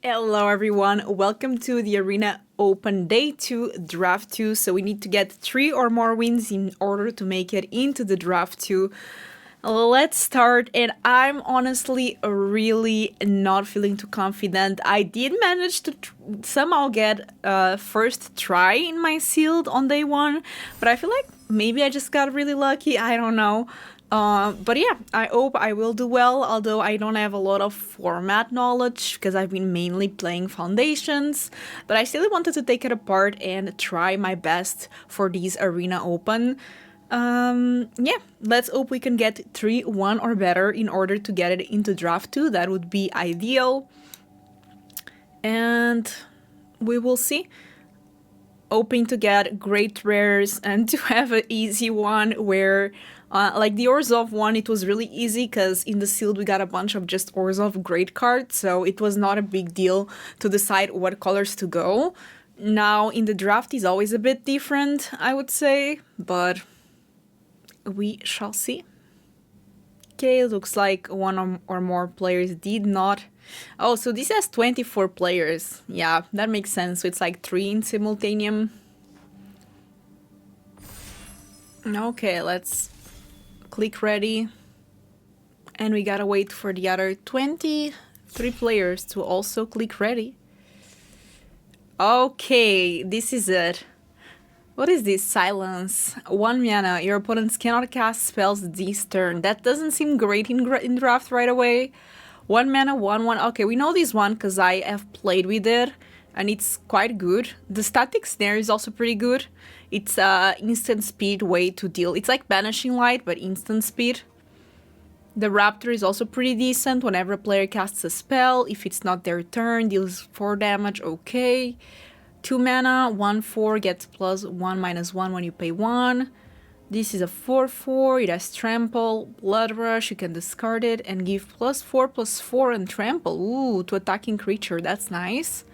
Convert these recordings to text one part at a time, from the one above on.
Hello everyone, welcome to the Arena Open Day 2 Draft 2. So we need to get 3 or more wins in order to make it into the Draft 2. Let's start, and I'm honestly really not feeling too confident. I did manage to somehow get first try in my sealed on day 1, but I feel like maybe I just got really lucky, I don't know. But yeah, I hope I will do well, although I don't have a lot of format knowledge because I've been mainly playing Foundations, but I still wanted to take it apart and try my best for these Arena Open. Yeah, let's hope we can get 3-1 or better in order to get it into Draft 2. That would be ideal. And we will see. Hoping to get great rares and to have an easy one where like the Orzhov one, it was really easy because in the sealed we got a bunch of just Orzhov great cards, so it was not a big deal to decide what colors to go. Now in the draft is always a bit different, I would say, but we shall see. Okay, looks like one or more players did not. Oh, so this has 24 players. Yeah, that makes sense. So it's like 3 in simultaneum. Okay, let's click ready. And we gotta wait for the other 23 players to also click ready. Okay, this is it. What is this? Silence. 1 mana. Your opponents cannot cast spells this turn. That doesn't seem great in draft right away. 1 mana, 1/1. Okay, we know this one because I have played with it, and it's quite good. The static snare is also pretty good. It's instant speed way to deal. It's like Banishing Light, but instant speed. The Raptor is also pretty decent. Whenever a player casts a spell, if it's not their turn, deals 4 damage. Okay. 2 mana, 1/4, gets +1/-1 when you pay 1. This is a 4/4, it has Trample, Blood Rush, you can discard it and give +4/+4 and Trample. Ooh, to attacking creature, that's nice.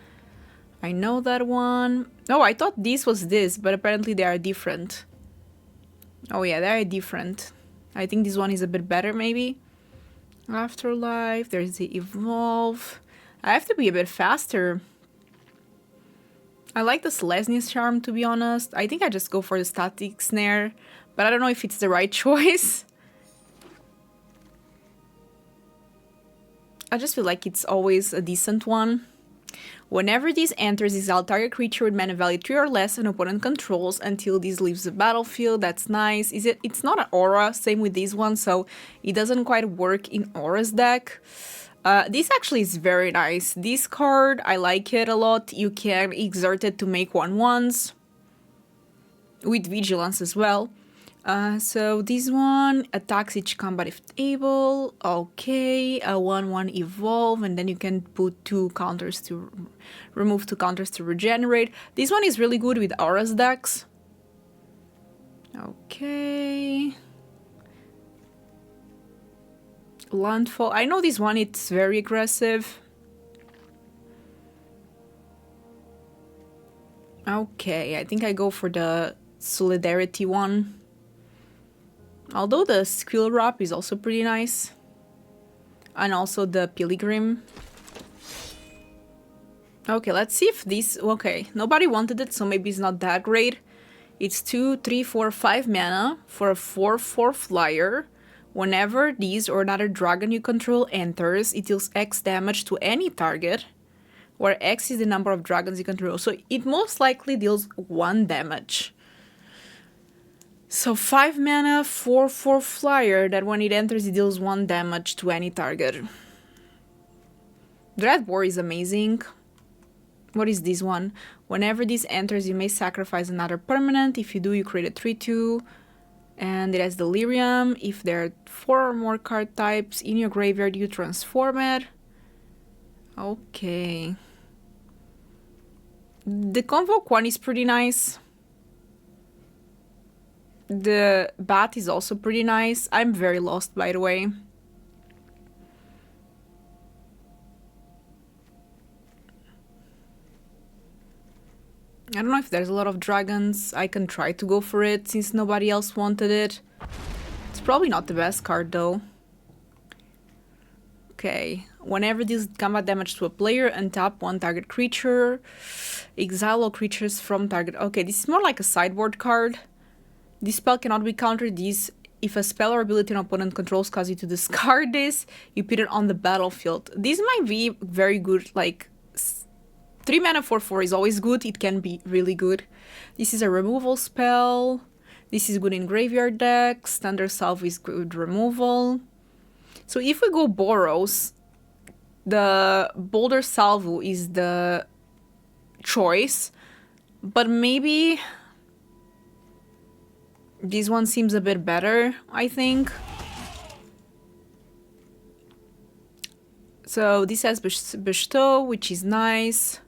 I know that one. Oh, I thought this was this, but apparently they are different. Oh yeah, they are different. I think this one is a bit better maybe. Afterlife, there's the Evolve. I have to be a bit faster. I like the Selesny's Charm, to be honest. I think I just go for the Static Snare, but I don't know if it's the right choice. I just feel like it's always a decent one. Whenever this enters, exile target creature with mana value 3 or less an opponent controls until this leaves the battlefield. That's nice. It's not an aura, same with this one, so it doesn't quite work in Aura's deck. This actually is very nice. This card, I like it a lot. You can exert it to make 1/1s with Vigilance as well. So this one attacks each combat if able. Okay, a 1/1 Evolve, and then you can put 2 counters to remove 2 counters to regenerate. This one is really good with Aura's decks. Okay. Landfall. I know this one, it's very aggressive. Okay, I think I go for the Solidarity one. Although the Skill Wrap is also pretty nice. And also the Pilgrim. Okay, let's see if this... Okay, nobody wanted it, so maybe it's not that great. It's 2, 3, 4, 5 mana for a 4/4 flyer. Whenever these or another dragon you control enters, it deals X damage to any target, where X is the number of dragons you control. So it most likely deals 1 damage. So 5 mana, 4/4 flyer, that when it enters it deals 1 damage to any target. Dread War is amazing. What is this one? Whenever this enters, you may sacrifice another permanent. If you do, you create a 3/2. And it has Delirium. If there are 4 or more card types in your graveyard, you transform it. Okay. The Convoke one is pretty nice. The Bat is also pretty nice. I'm very lost, by the way. I don't know if there's a lot of dragons. I can try to go for it since nobody else wanted it. It's probably not the best card though. Okay, Whenever deals combat damage to a player, untap one target creature. Exile all creatures from target. Okay, this is more like a sideboard card. This spell cannot be countered. If a spell or ability an opponent controls cause you to discard this, you put it on the battlefield. This might be very good, like 3 mana 4/4 is always good. It can be really good. This is a removal spell. This is good in graveyard decks. Thunder Salve is good removal. So if we go Boros, the Boulder Salvo is the choice, but maybe this one seems a bit better, I think. So this has Bestow, which is nice.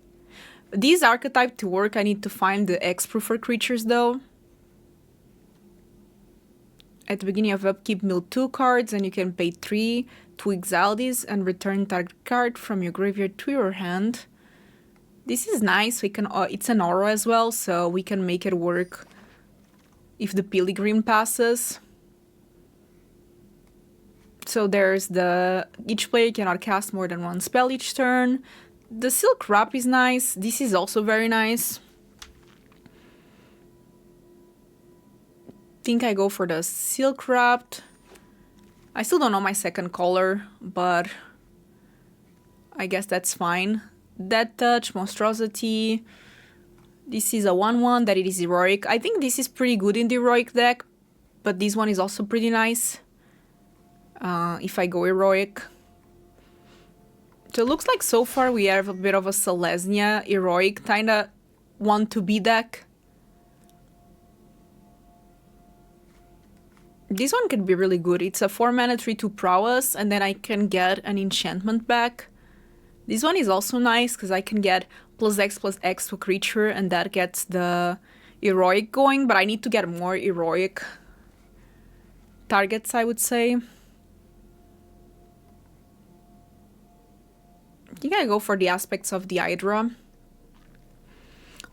This archetype to work, I need to find the X-proof for creatures though. At the beginning of upkeep, mill 2 cards and you can pay 3 to exile this and return target card from your graveyard to your hand. This is nice. We can. It's an aura as well, so we can make it work if the Pilgrim passes. So there's each player cannot cast more than one spell each turn. The Silk Wrap is nice. This is also very nice. Think I go for the Silk Wrapped. I still don't know my second color, but I guess that's fine. Death Touch, Monstrosity. This is a 1/1 that it is heroic. I think this is pretty good in the heroic deck, but this one is also pretty nice. If I go heroic. So it looks like so far we have a bit of a Selesnya heroic kinda want to be deck. This one could be really good. It's a 4 mana 3/2 prowess, and then I can get an enchantment back. This one is also nice because I can get +X to a creature, and that gets the heroic going, but I need to get more heroic targets, I would say. I think I go for the aspects of the Hydra.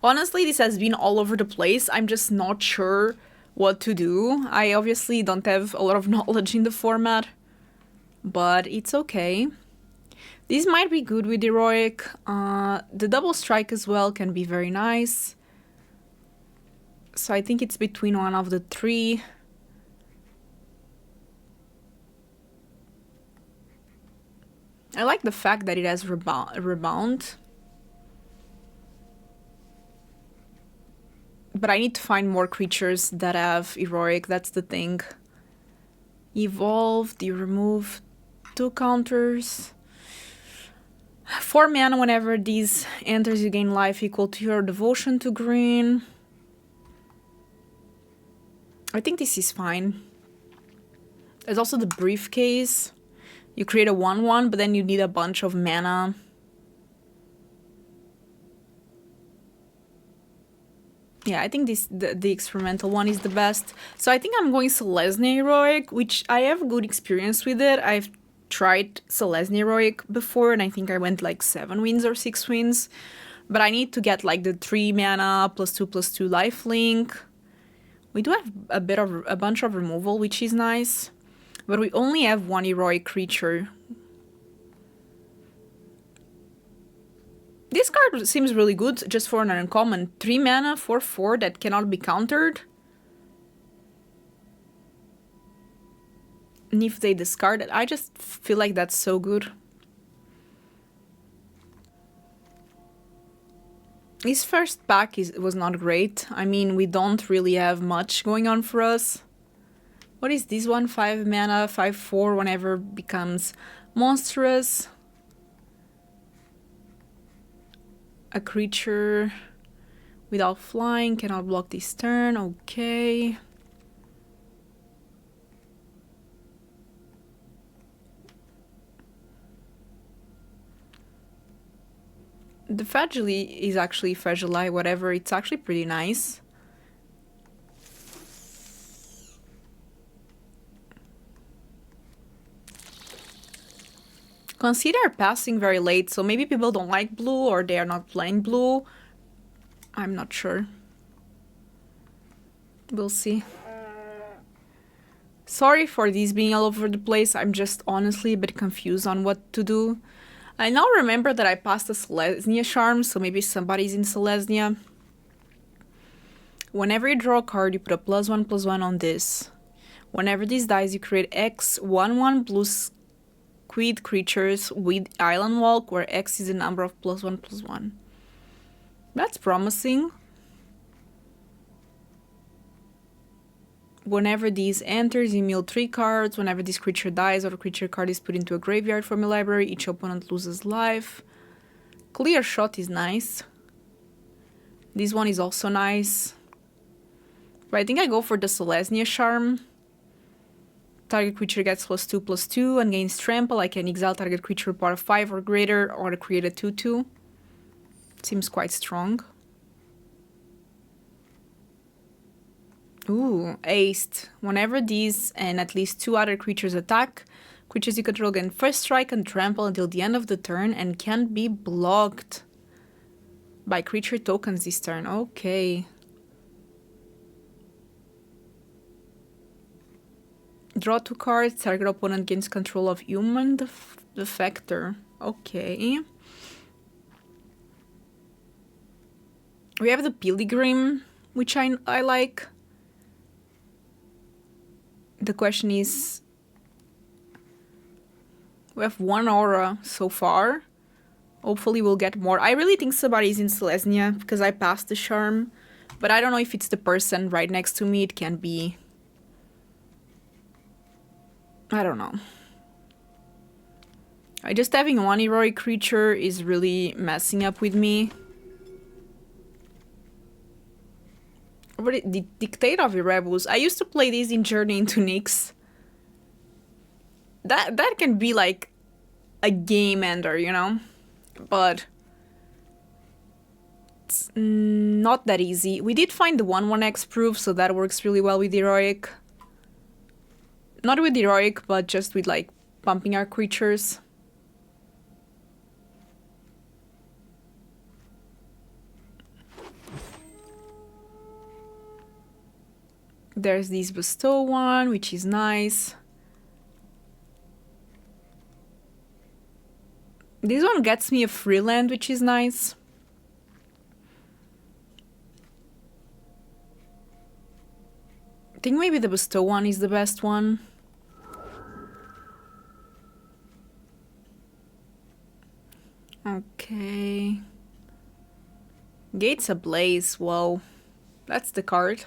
Honestly, this has been all over the place. I'm just not sure what to do. I obviously don't have a lot of knowledge in the format, but it's okay. This might be good with heroic. The double strike as well can be very nice. So I think it's between one of the 3. I like the fact that it has rebound. But I need to find more creatures that have heroic, that's the thing. Evolved, you remove 2 counters. 4 mana whenever these enters, you gain life equal to your devotion to green. I think this is fine. There's also the briefcase. You create a 1/1, but then you need a bunch of mana. Yeah, I think the experimental one is the best. So I think I'm going Selesnya Heroic, which I have good experience with it. I've tried Selesnya Heroic before, and I think I went like 7 wins or 6 wins. But I need to get like the 3 mana +2/+2 lifelink. We do have a bunch of removal, which is nice. But we only have 1 heroic creature. This card seems really good just for an uncommon. 3 mana 4/4 that cannot be countered. And if they discard it, I just feel like that's so good. This first pack was not great. I mean, we don't really have much going on for us. What is this one? 5 mana, 5/4 whenever becomes monstrous. A creature without flying cannot block this turn. Okay. The Fragile is actually Fragile, whatever. It's actually pretty nice. Consider passing very late, so maybe people don't like blue or they are not playing blue. I'm not sure. We'll see. Sorry for these being all over the place. I'm just honestly a bit confused on what to do. I now remember that I passed a Selesnya charm, so maybe somebody's in Selesnya. Whenever you draw a card, you put a +1/+1 on this. Whenever this dies, you create X 1/1 blue squid creatures with Island Walk, where X is the number of +1/+1. That's promising. Whenever this enters, you mill 3 cards. Whenever this creature dies or a creature card is put into a graveyard from your library, each opponent loses life. Clear Shot is nice. This one is also nice. But I think I go for the Selesnya charm. Target creature gets +2/+2 and gains trample. I can exile target creature with power 5 or greater or create a 2/2. Seems quite strong. Ooh, aced. Whenever these and at least 2 other creatures attack, creatures you control gain first strike and trample until the end of the turn and can't be blocked by creature tokens this turn. Okay. Draw 2 cards, target opponent gains control of human defector. Okay. We have the Pilgrim, which I like. The question is, we have 1 aura so far. Hopefully we'll get more. I really think somebody's in Selesnya because I passed the charm. But I don't know if it's the person right next to me. It can be. I don't know. Just having 1 heroic creature is really messing up with me. The Dictate of Erebus. I used to play this in Journey into Nyx. That can be like a game ender, you know? But it's not that easy. We did find the 1/1 proof, so that works really well with heroic. Not with heroic, but just with like pumping our creatures. There's this Bestow one, which is nice. This one gets me a free land, which is nice. I think maybe the Bestow one is the best one. Okay. Gates Ablaze, whoa. That's the card.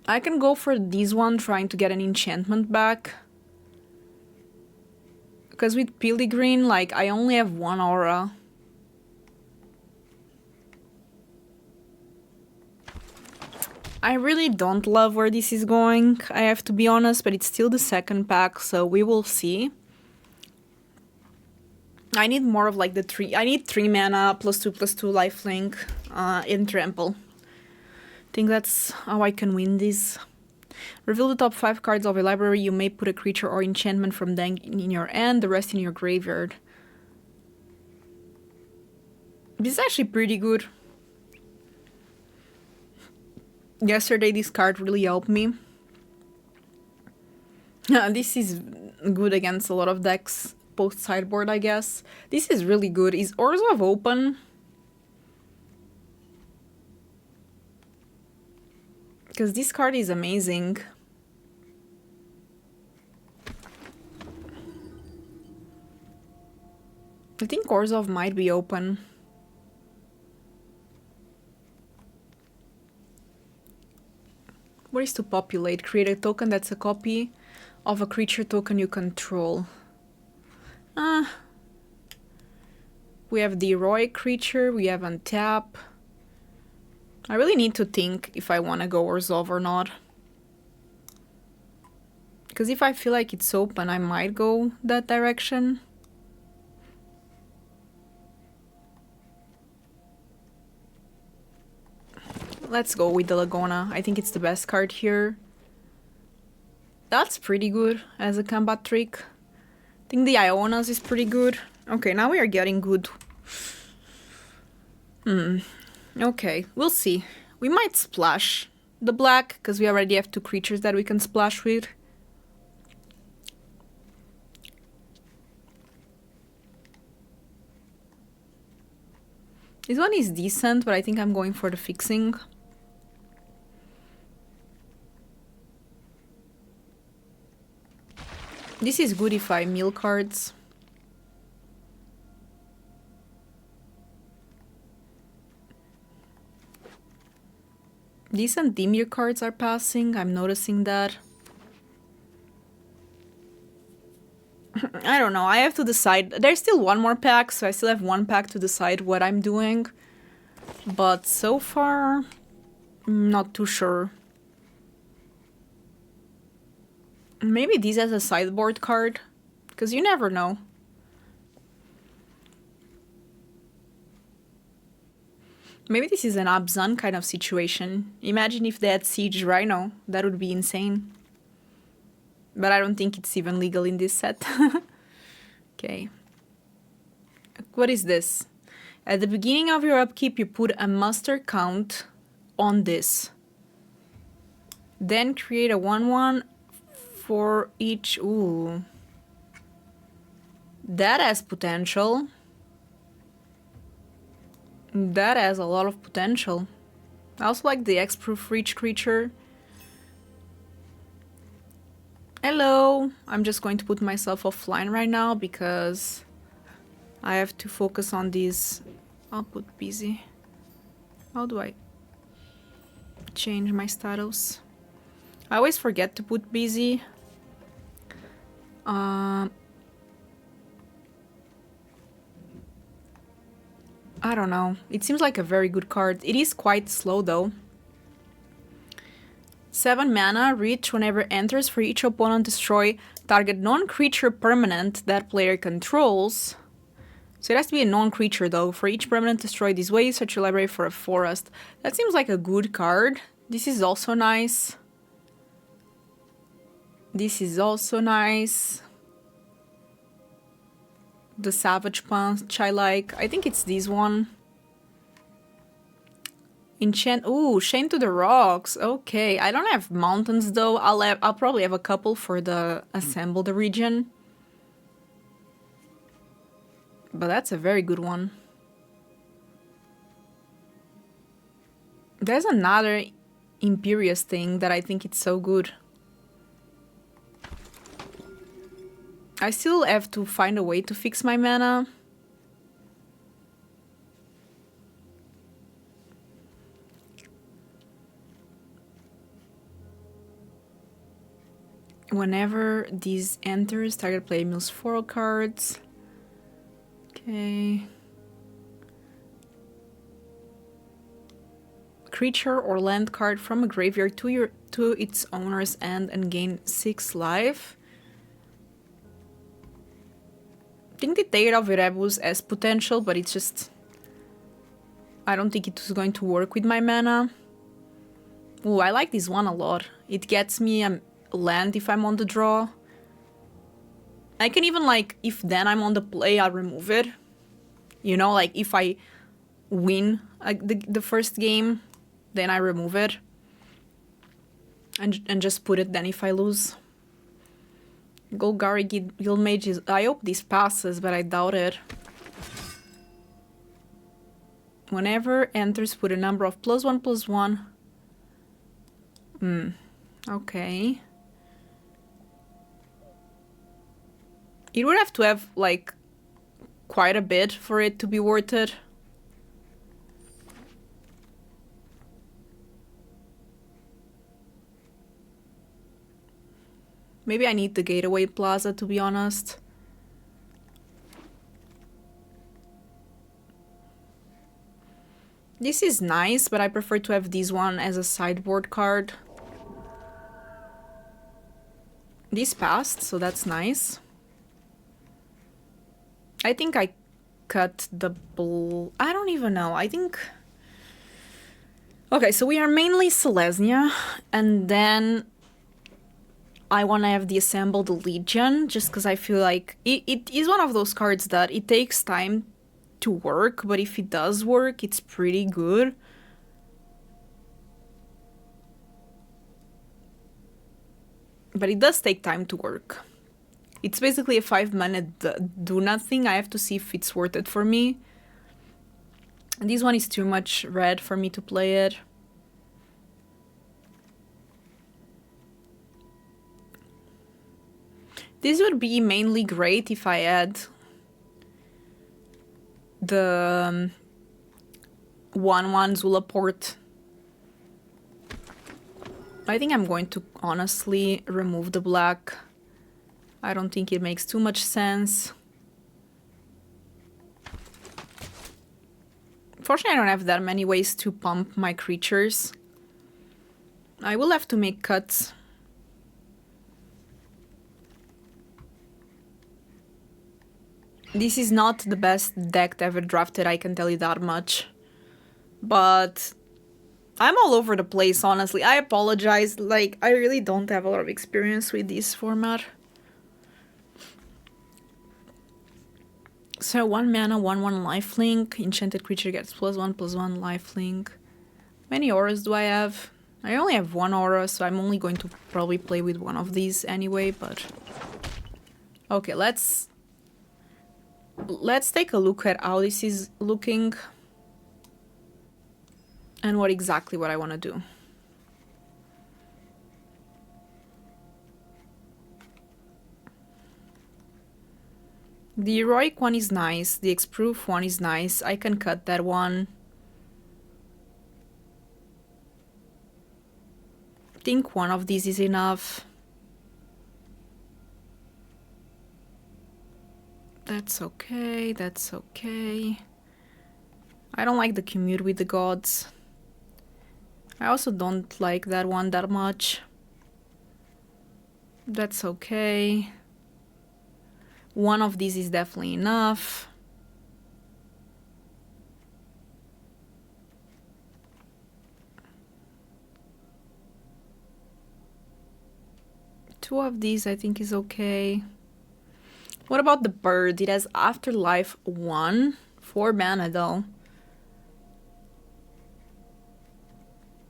I can go for this one, trying to get an enchantment back. Because with Pilgrim, like, I only have 1 aura. I really don't love where this is going, I have to be honest, but it's still the second pack, so we will see. I need more of like the 3. I need 3 mana +2/+2 lifelink in trample. I think that's how I can win this. Reveal the top 5 cards of a library. You may put a creature or enchantment from them in your hand, the rest in your graveyard. This is actually pretty good. Yesterday this card really helped me. This is good against a lot of decks post sideboard, I guess. This is really good. Is Orzhov open? Because this card is amazing. I think Orzhov might be open. What is to populate? Create a token that's a copy of a creature token you control. We have the heroic creature, we have untap. I really need to think if I want to go Orzhov or not. Because if I feel like it's open, I might go that direction. Let's go with the Lagona. I think it's the best card here. That's pretty good as a combat trick. I think the Ionas is pretty good. Okay, now we are getting good. Okay, we'll see. We might splash the black, because we already have 2 creatures that we can splash with. This one is decent, but I think I'm going for the fixing. This is good if I mill cards. Decent Dimir cards are passing, I'm noticing that. I don't know, I have to decide. There's still one more pack, so I still have one pack to decide what I'm doing. But so far, I'm not too sure. Maybe this as a sideboard card, because you never know. Maybe this is an Abzan kind of situation. Imagine if they had Siege Rhino. That would be insane. But I don't think it's even legal in this set. Okay. What is this? At the beginning of your upkeep, you put a muster count on this. Then create a 1/1 for each... Ooh. That has potential. That has a lot of potential. I also like the X-proof for each creature. Hello! I'm just going to put myself offline right now because I have to focus on these. I'll put busy. How do I change my status? I always forget to put busy. I don't know. It seems like a very good card. It is quite slow though. 7 mana, reach whenever enters. For each opponent, destroy target non-creature permanent that player controls. So it has to be a non-creature though. For each permanent destroyed this way, search your library for a forest. That seems like a good card. This is also nice. This is also nice. The Savage Punch I like. I think it's this one. Enchant. Ooh, Chain to the Rocks. Okay, I don't have mountains though. I'll probably have a couple for the Assemble the region. But that's a very good one. There's another Imperious thing that I think it's so good. I still have to find a way to fix my mana. Whenever this enters, target player mills 4 cards. Okay. Creature or land card from a graveyard to its owner's end and gain 6 life. I think the Teira of Erebus has potential, but it's just... I don't think it was going to work with my mana. Ooh, I like this one a lot. It gets me a land if I'm on the draw. I can even, like, if then I'm on the play, I'll remove it. You know, like, if I win the first game, then I remove it. And just put it then if I lose. Golgari Guildmage is... I hope this passes, but I doubt it. Whenever enters, put a number of +1/+1. Okay. It would have to have, like, quite a bit for it to be worth it. Maybe I need the Gateway Plaza, to be honest. This is nice, but I prefer to have this one as a sideboard card. This passed, so that's nice. I think I cut the bull. I don't even know. I think... Okay, so we are mainly Selesnya, and then I want to have the Assembled Legion, just because I feel like it is one of those cards that it takes time to work, but if it does work, it's pretty good. But it does take time to work. It's basically a 5-mana do nothing. I have to see if it's worth it for me. This one is too much red for me to play it. This would be mainly great if I had the 1/1 Zula port. I think I'm going to honestly remove the black. I don't think it makes too much sense. Fortunately, I don't have that many ways to pump my creatures. I will have to make cuts. This is not the best deck ever drafted, I can tell you that much. But I'm all over the place, honestly. I apologize, like, I really don't have a lot of experience with this format. So 1 mana, 1/1 lifelink. Enchanted creature gets +1/+1 lifelink. How many auras do I have? I only have 1 aura, so I'm only going to probably play with one of these anyway, but... Okay, let's take a look at how this is looking. And what I want to do. The heroic one is nice. The X-proof one is nice. I can cut that one. I think one of these is enough. That's okay. That's okay. I don't like the commute with the gods. I also don't like that one that much. That's okay. One of these is definitely enough. Two of these I think is okay. What about the bird? It has Afterlife 1. 4 mana though.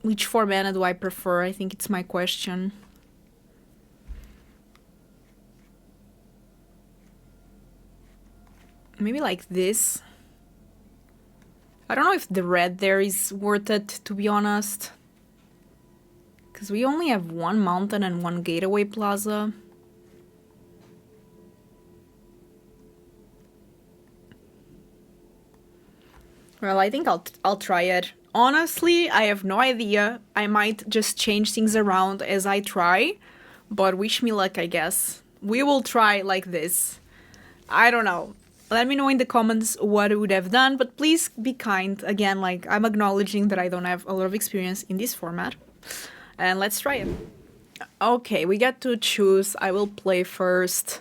Which 4 mana do I prefer? I think it's my question. Maybe like this. I don't know if the red there is worth it, to be honest. Because we only have 1 mountain and 1 gateway plaza. Well, I think I'll try it. Honestly, I have no idea. I might just change things around as I try. But wish me luck, I guess. We will try like this. I don't know. Let me know in the comments what I would have done, but please be kind. Again, like, I'm acknowledging that I don't have a lot of experience in this format. And let's try it. Okay, we get to choose. I will play first.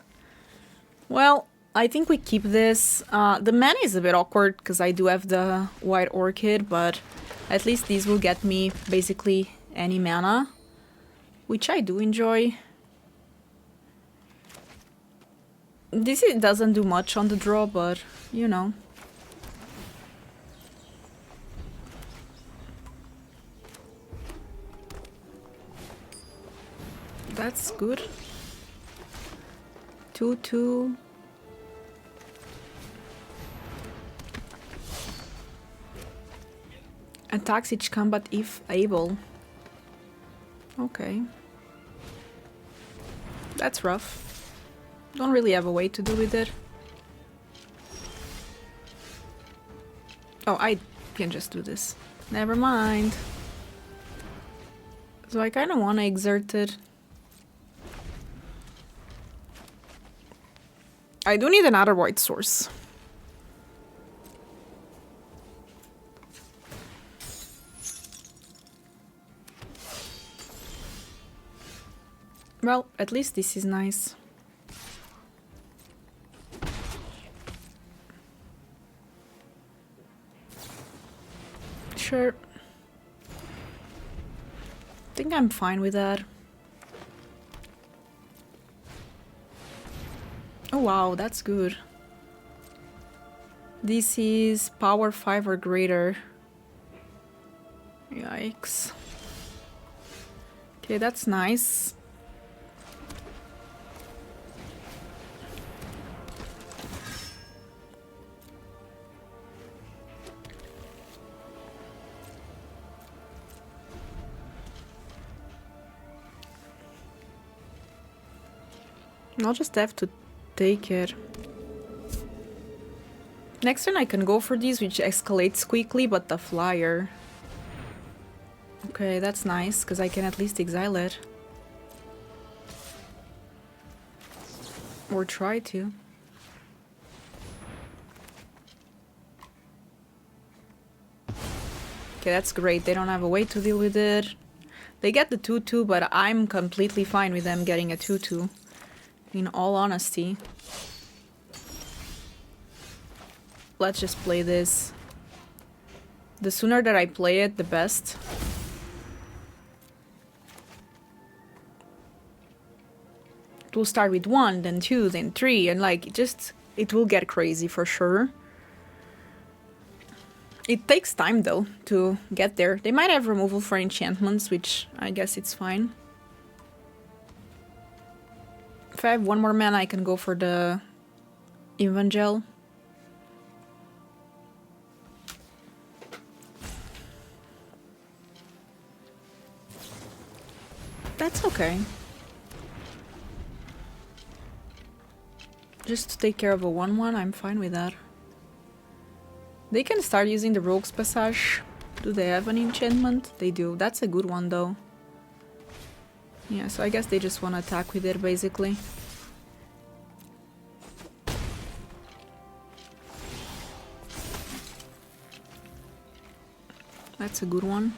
Well, I think we keep this. The mana is a bit awkward because I do have the white orchid, but at least these will get me basically any mana, which I do enjoy. This doesn't do much on the draw, but, you know. That's good. 2/2. Attacks each combat if able. Okay. That's rough. Don't really have a way to do with it. Oh, I can just do this. Never mind. So I kind of want to exert it. I do need another white source. Well, at least this is nice. Sure. I think I'm fine with that. Oh wow, that's good. This is power 5 or greater. Yikes. Okay, that's nice. I'll just have to take it. Next turn I can go for these, which escalates quickly, but the flyer... Okay, that's nice, because I can at least exile it. Or try to. Okay, that's great. They don't have a way to deal with it. They get the 2-2, but I'm completely fine with them getting a 2-2. In all honesty. Let's just play this. The sooner that I play it, the best. It will start with 1, then 2, then 3, and like, it will get crazy for sure. It takes time though to get there. They might have removal for enchantments, which I guess it's fine. If I have one more mana, I can go for the Evangel. That's okay. Just to take care of a 1-1, I'm fine with that. They can start using the Rogue's Passage. Do they have an enchantment? They do. That's a good one though. Yeah, so I guess they just want to attack with it basically. That's a good one.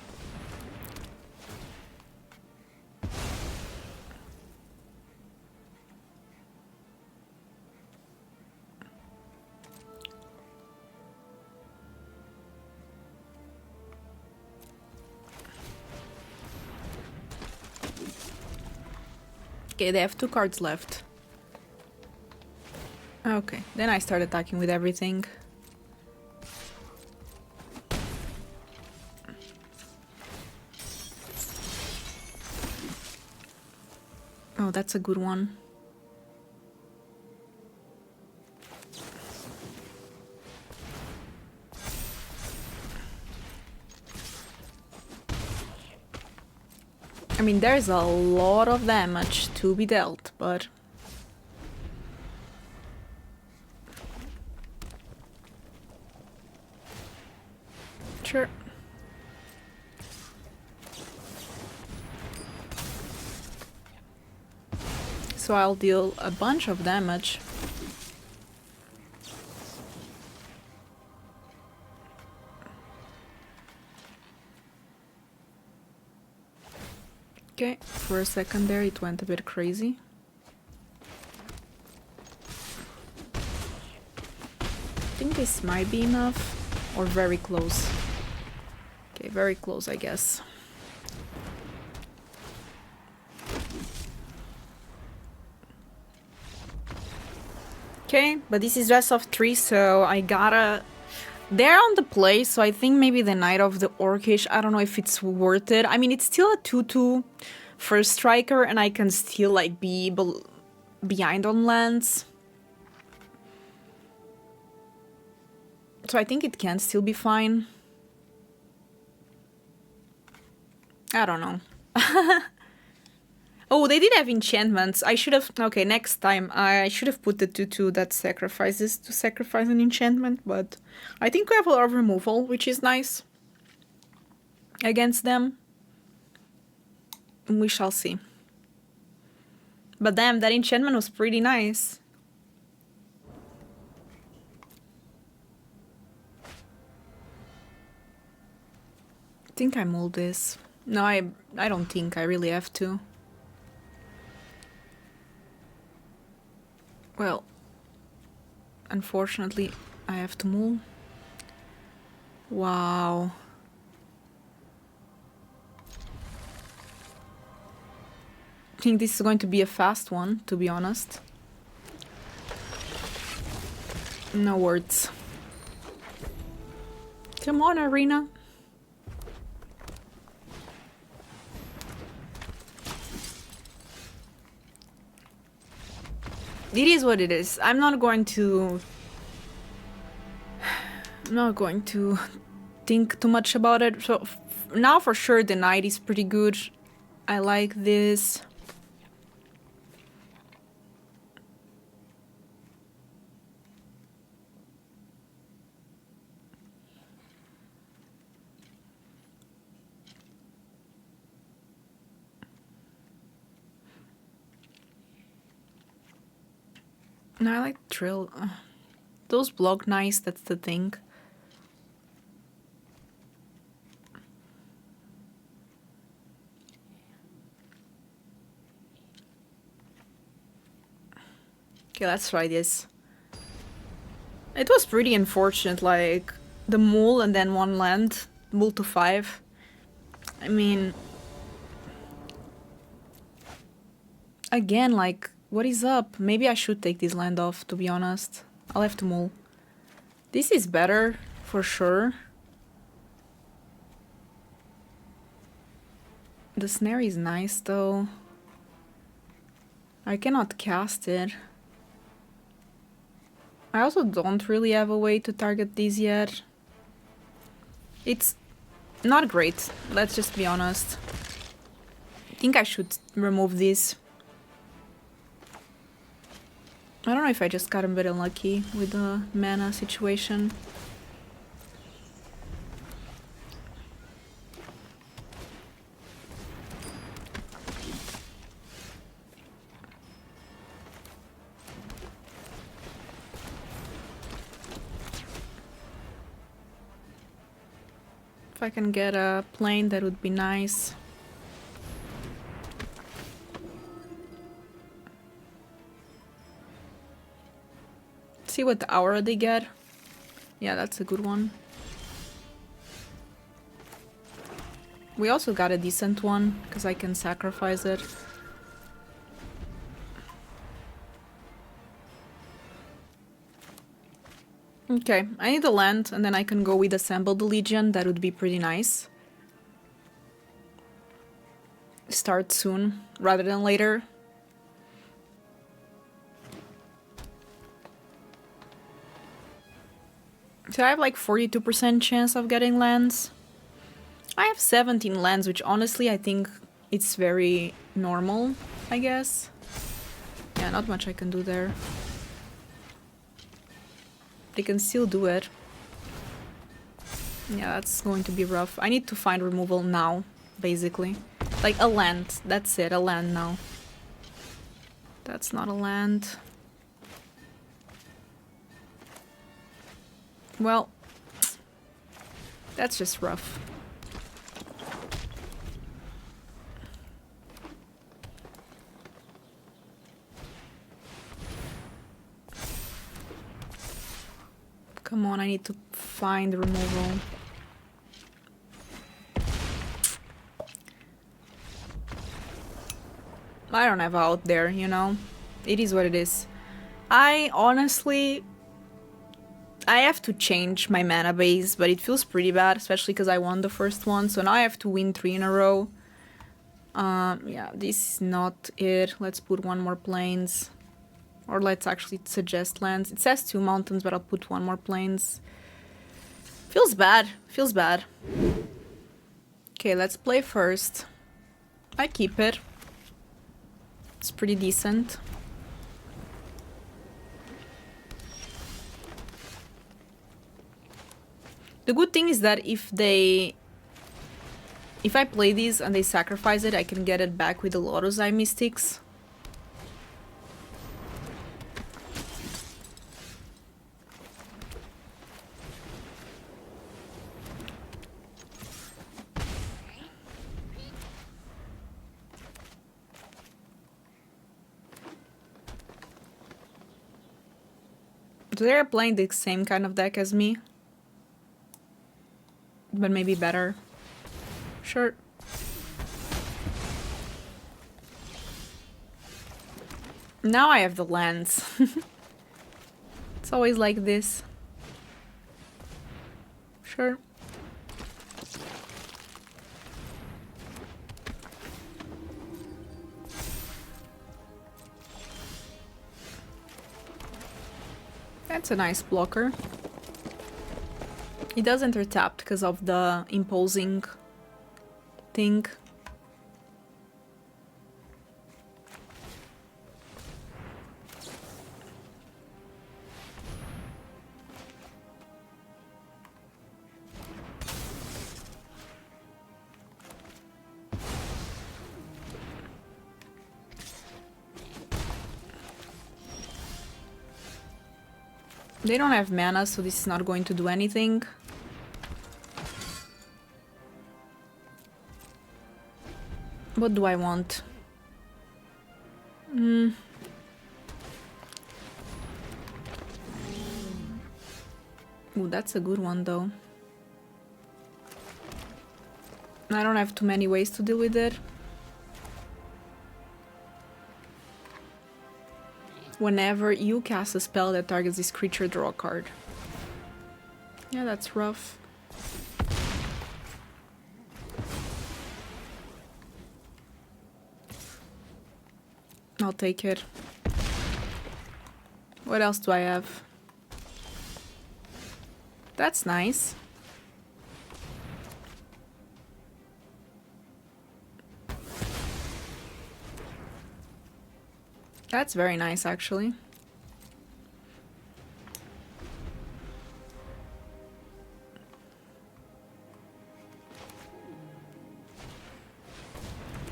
Okay, they have 2 cards left. Okay, then I start attacking with everything. Oh, that's a good one. I mean, there's a lot of damage to be dealt, but... Sure. So I'll deal a bunch of damage. Okay, for a second there it went a bit crazy. I think this might be enough, or very close. Okay, very close, I guess. Okay, but this is rest of 3, so I gotta... They're on the play, so I think maybe the Knight of the Orcish, I don't know if it's worth it. I mean, it's still a 2-2 first striker, and I can still, like, be behind on lands. So I think it can still be fine. I don't know. Oh, they did have enchantments. I should have... Okay, next time I should have put the 2-2 that sacrifices to sacrifice an enchantment, but I think we have a lot of removal, which is nice against them. We shall see. But damn, that enchantment was pretty nice. I think I mulled this. No, I don't think I really have to. Well, unfortunately, I have to mull. Wow. I think this is going to be a fast one, to be honest. No words. Come on, Arena. It is what it is. I'm not going to think too much about it. So now for sure the knight is pretty good. I like this. No, I like drill. Those block nice, that's the thing. Okay, let's try this. It was pretty unfortunate, like the mole and then one land, mole to 5. I mean, again, like, what is up? Maybe I should take this land off, to be honest. I'll have to mole. This is better, for sure. The snare is nice, though. I cannot cast it. I also don't really have a way to target these yet. It's not great, let's just be honest. I think I should remove this. I don't know if I just got a bit unlucky with the mana situation. If I can get a plane, that would be nice. See what aura they get. Yeah, that's a good one. We also got a decent one, because I can sacrifice it. Okay, I need a land, and then I can go with Assemble the Legion. That would be pretty nice. Start soon, rather than later. So I have like 42% chance of getting lands. I have 17 lands, which honestly I think it's very normal, I guess. Yeah, not much I can do there. They can still do it. Yeah, that's going to be rough. I need to find removal now, basically. Like a land, that's it, a land now. That's not a land. Well, that's just rough. Come on, I need to find removal. I don't have out there, you know? It is what it is. I honestly... I have to change my mana base, but it feels pretty bad, especially because I won the first one, so now I have to win 3 in a row. Yeah, this is not it. Let's put one more plains. Or let's actually suggest lands. It says 2 mountains, but I'll put 1 more plains. Feels bad. Feels bad. Okay, let's play first. I keep it. It's pretty decent. The good thing is that if I play these and they sacrifice it, I can get it back with the Lotus Eye Mystics. So they're playing the same kind of deck as me. But maybe better. Sure. Now I have the lands. It's always like this. Sure. That's a nice blocker. It does enter tapped because of the imposing thing. They don't have mana, so this is not going to do anything. What do I want? Ooh, that's a good one though. I don't have too many ways to deal with it. Whenever you cast a spell that targets this creature, draw a card. Yeah, that's rough. I'll take it. What else do I have? That's nice. That's very nice, actually.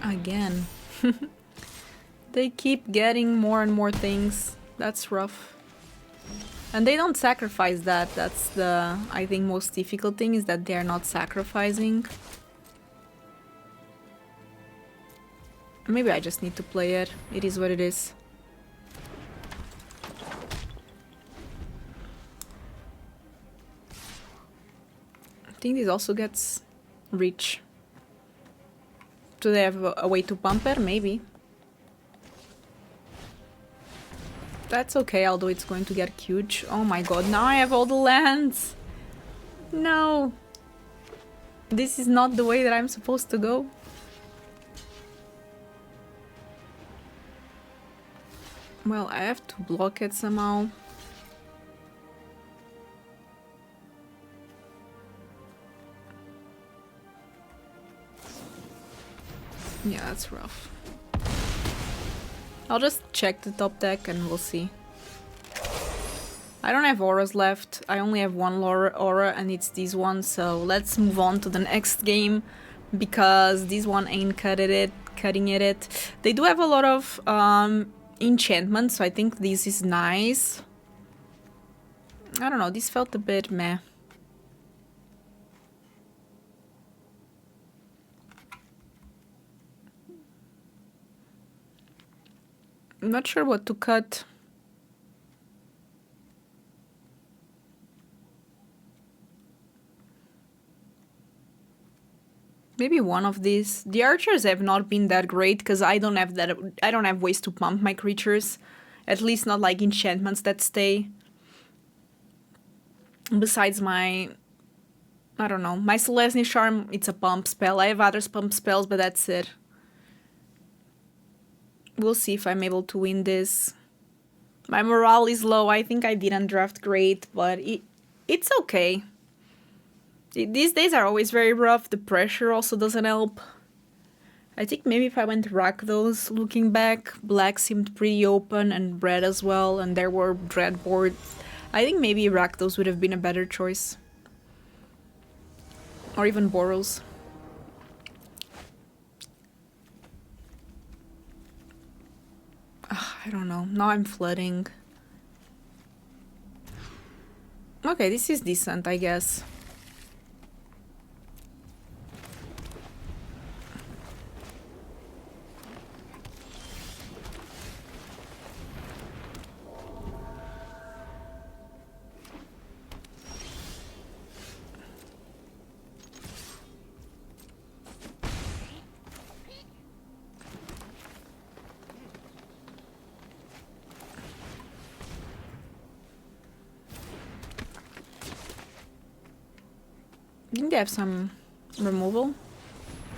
Again. They keep getting more and more things. That's rough. And they don't sacrifice that. That's the, I think, most difficult thing, is that they're not sacrificing. Maybe I just need to play it. It is what it is. I think this also gets reach. Do they have a way to pump it? Maybe. That's okay, although it's going to get huge. Oh my god, now I have all the lands! No! This is not the way that I'm supposed to go. Well, I have to block it somehow. Yeah, that's rough. I'll just check the top deck and we'll see. I don't have auras left. I only have one aura and it's this one, so let's move on to the next game because this one ain't cutting it. They do have a lot of enchantments, so I think this is nice. I don't know, this felt a bit meh. I'm not sure what to cut. Maybe one of these. The archers have not been that great because I don't have ways to pump my creatures. At least not like enchantments that stay. Besides my, I don't know, my Celestial Charm, it's a pump spell. I have other pump spells, but that's it. We'll see if I'm able to win this. My morale is low. I think I didn't draft great, but it's okay. These days are always very rough. The pressure also doesn't help. I think maybe if I went Rakdos, looking back, black seemed pretty open and red as well, and there were red boards. I think maybe Rakdos would have been a better choice. Or even Boros. I don't know. Now I'm flooding. Okay, this is decent, I guess. I think they have some removal.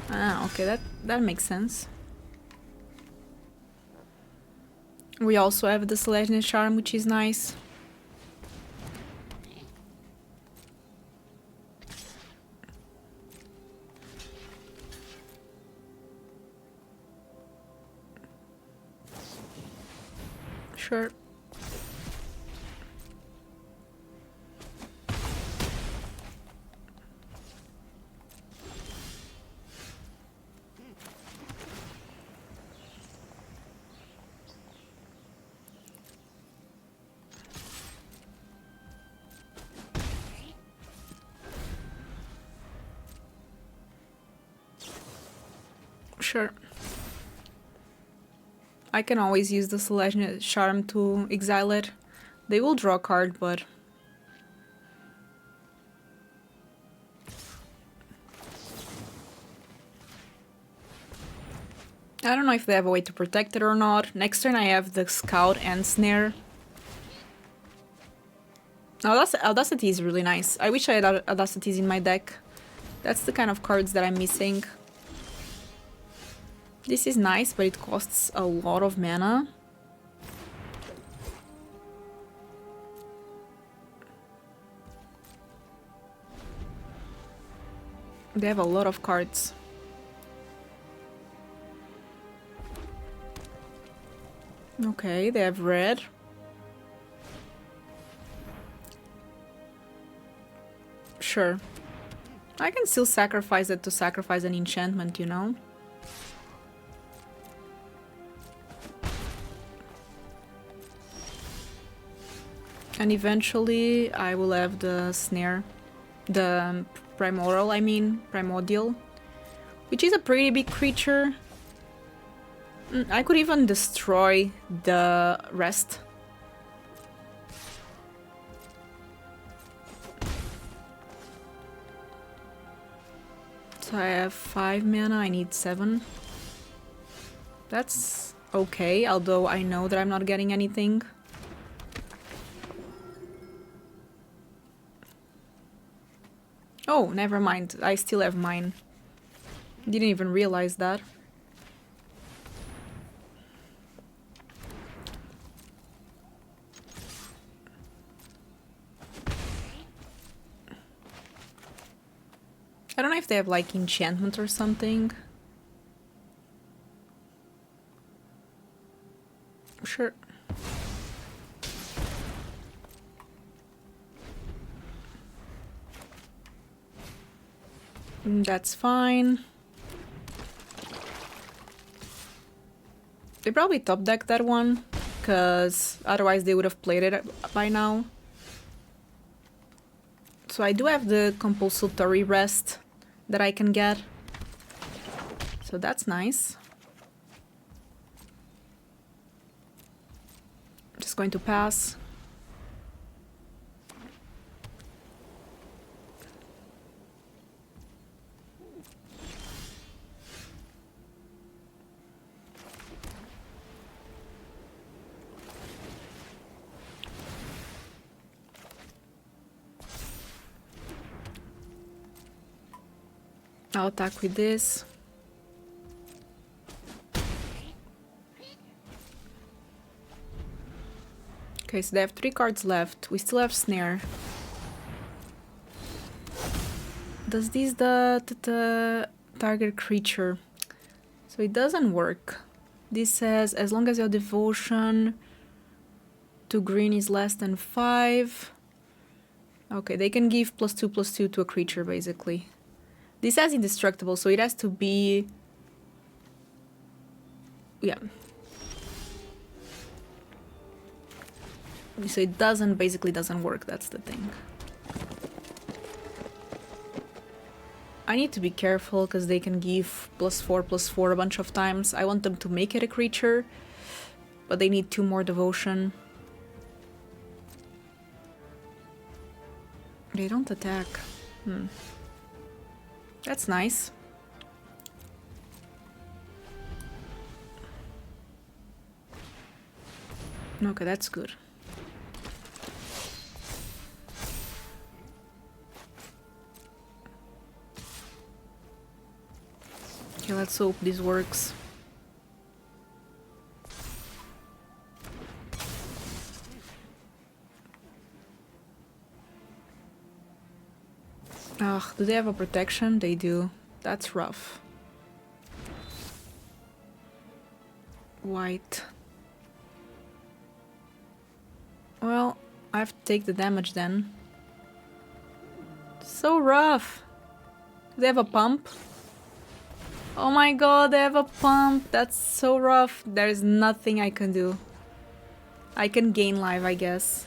Ah, okay, that makes sense. We also have the Celestial Charm, which is nice. Sure. Sure. I can always use the Celestial Charm to exile it. They will draw a card, but... I don't know if they have a way to protect it or not. Next turn I have the Scout and Snare. Audacity is really nice. I wish I had Audacities in my deck. That's the kind of cards that I'm missing. This is nice, but it costs a lot of mana. They have a lot of cards. Okay, they have red. Sure. I can still sacrifice it to sacrifice an enchantment, you know? And eventually I will have the Snare. The Primordial, I mean. Primordial. Which is a pretty big creature. I could even destroy the rest. So I have 5 mana, I need 7. That's okay, although I know that I'm not getting anything. Oh, never mind, I still have mine. Didn't even realize that. I don't know if they have like enchantment or something. Sure. That's fine. They probably top deck that one, because otherwise they would have played it by now. So I do have the compulsory rest that I can get. So that's nice. Just going to pass. I'll attack with this. Okay, so they have 3 cards left. We still have Snare. Does this the target creature? So it doesn't work. This says as long as your devotion to green is less than 5. Okay, they can give +2/+2 to a creature basically. This says indestructible, so it has to be... yeah. So it basically doesn't work, that's the thing. I need to be careful, because they can give +4/+4 a bunch of times. I want them to make it a creature, but they need 2 more devotion. They don't attack. That's nice. Okay, that's good. Okay, let's hope this works. Ugh, do they have a protection? They do. That's rough. White. Well, I have to take the damage then. So rough. Do they have a pump? Oh my god, they have a pump. That's so rough. There's nothing I can do. I can gain life, I guess.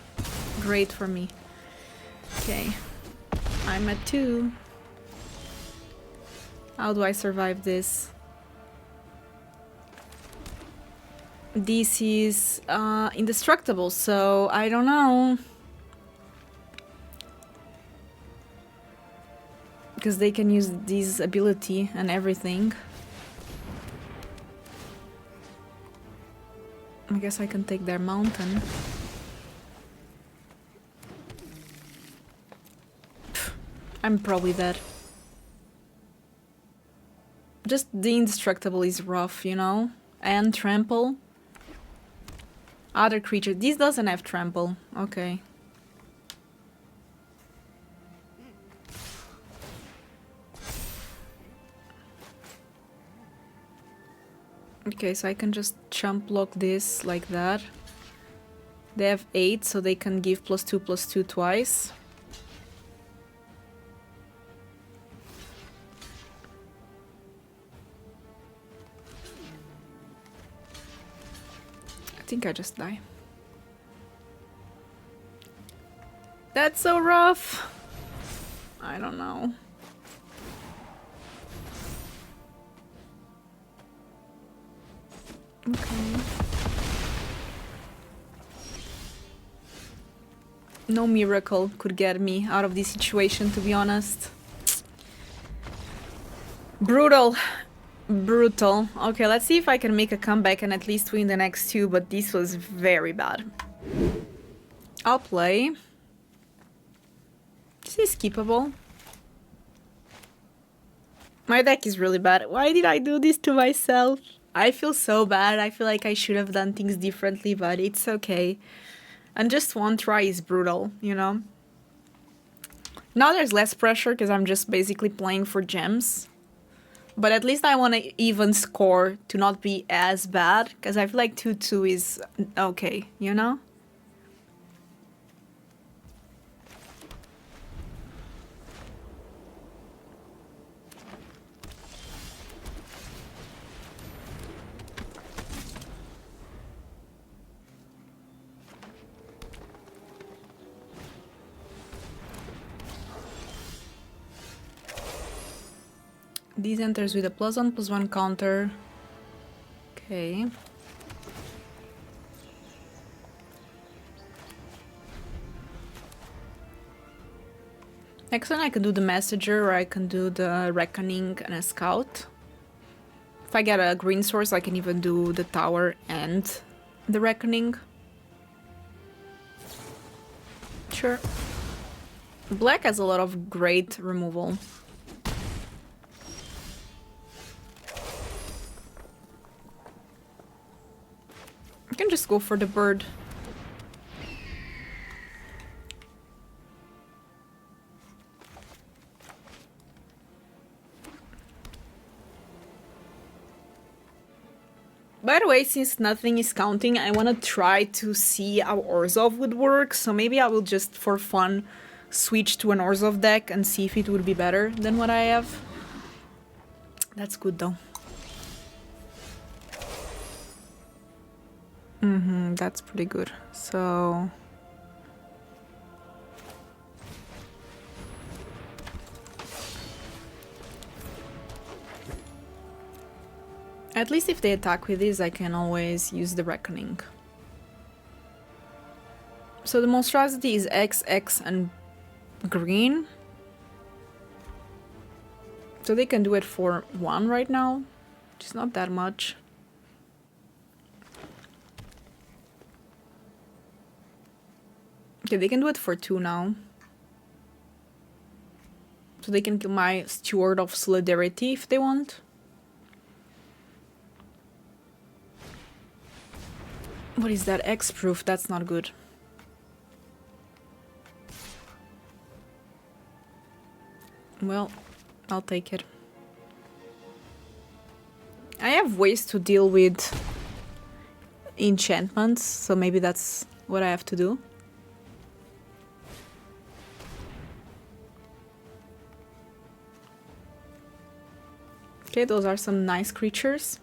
Great for me. Okay. I'm at 2. How do I survive this? This is indestructible, so I don't know. Because they can use this ability and everything. I guess I can take their mountain. Pff, I'm probably dead. Just the indestructible is rough, you know? And trample. Other creature. This doesn't have trample. Okay. Okay, so I can just chump block this like that. They have 8, so they can give +2/+2 twice. I think I just die. That's so rough. I don't know. Okay. No miracle could get me out of this situation, to be honest. Brutal. Brutal. Okay, let's see if I can make a comeback and at least win the next 2, but this was very bad. I'll play. This is skippable. My deck is really bad. Why did I do this to myself? I feel so bad. I feel like I should have done things differently, but it's okay. And just one try is brutal, you know? Now there's less pressure because I'm just basically playing for gems. But at least I want to even score to not be as bad, because I feel like 2-2 is okay, you know? These enters with a +1/+1 counter. Okay. Next one I can do the messenger, or I can do the reckoning and a scout. If I get a green source, I can even do the tower and the reckoning. Sure. Black has a lot of great removal. I can just go for the bird. By the way, since nothing is counting, I want to try to see how Orzhov would work, so maybe I will just, for fun, switch to an Orzhov deck and see if it would be better than what I have. That's good though. That's pretty good. So... at least if they attack with this, I can always use the reckoning. So the monstrosity is X, X, and green. So they can do it for 1 right now, which is not that much. Okay, they can do it for 2 now. So they can kill my Steward of Solidarity if they want. What is that? X-proof? That's not good. Well, I'll take it. I have ways to deal with enchantments, so maybe that's what I have to do. Okay, those are some nice creatures.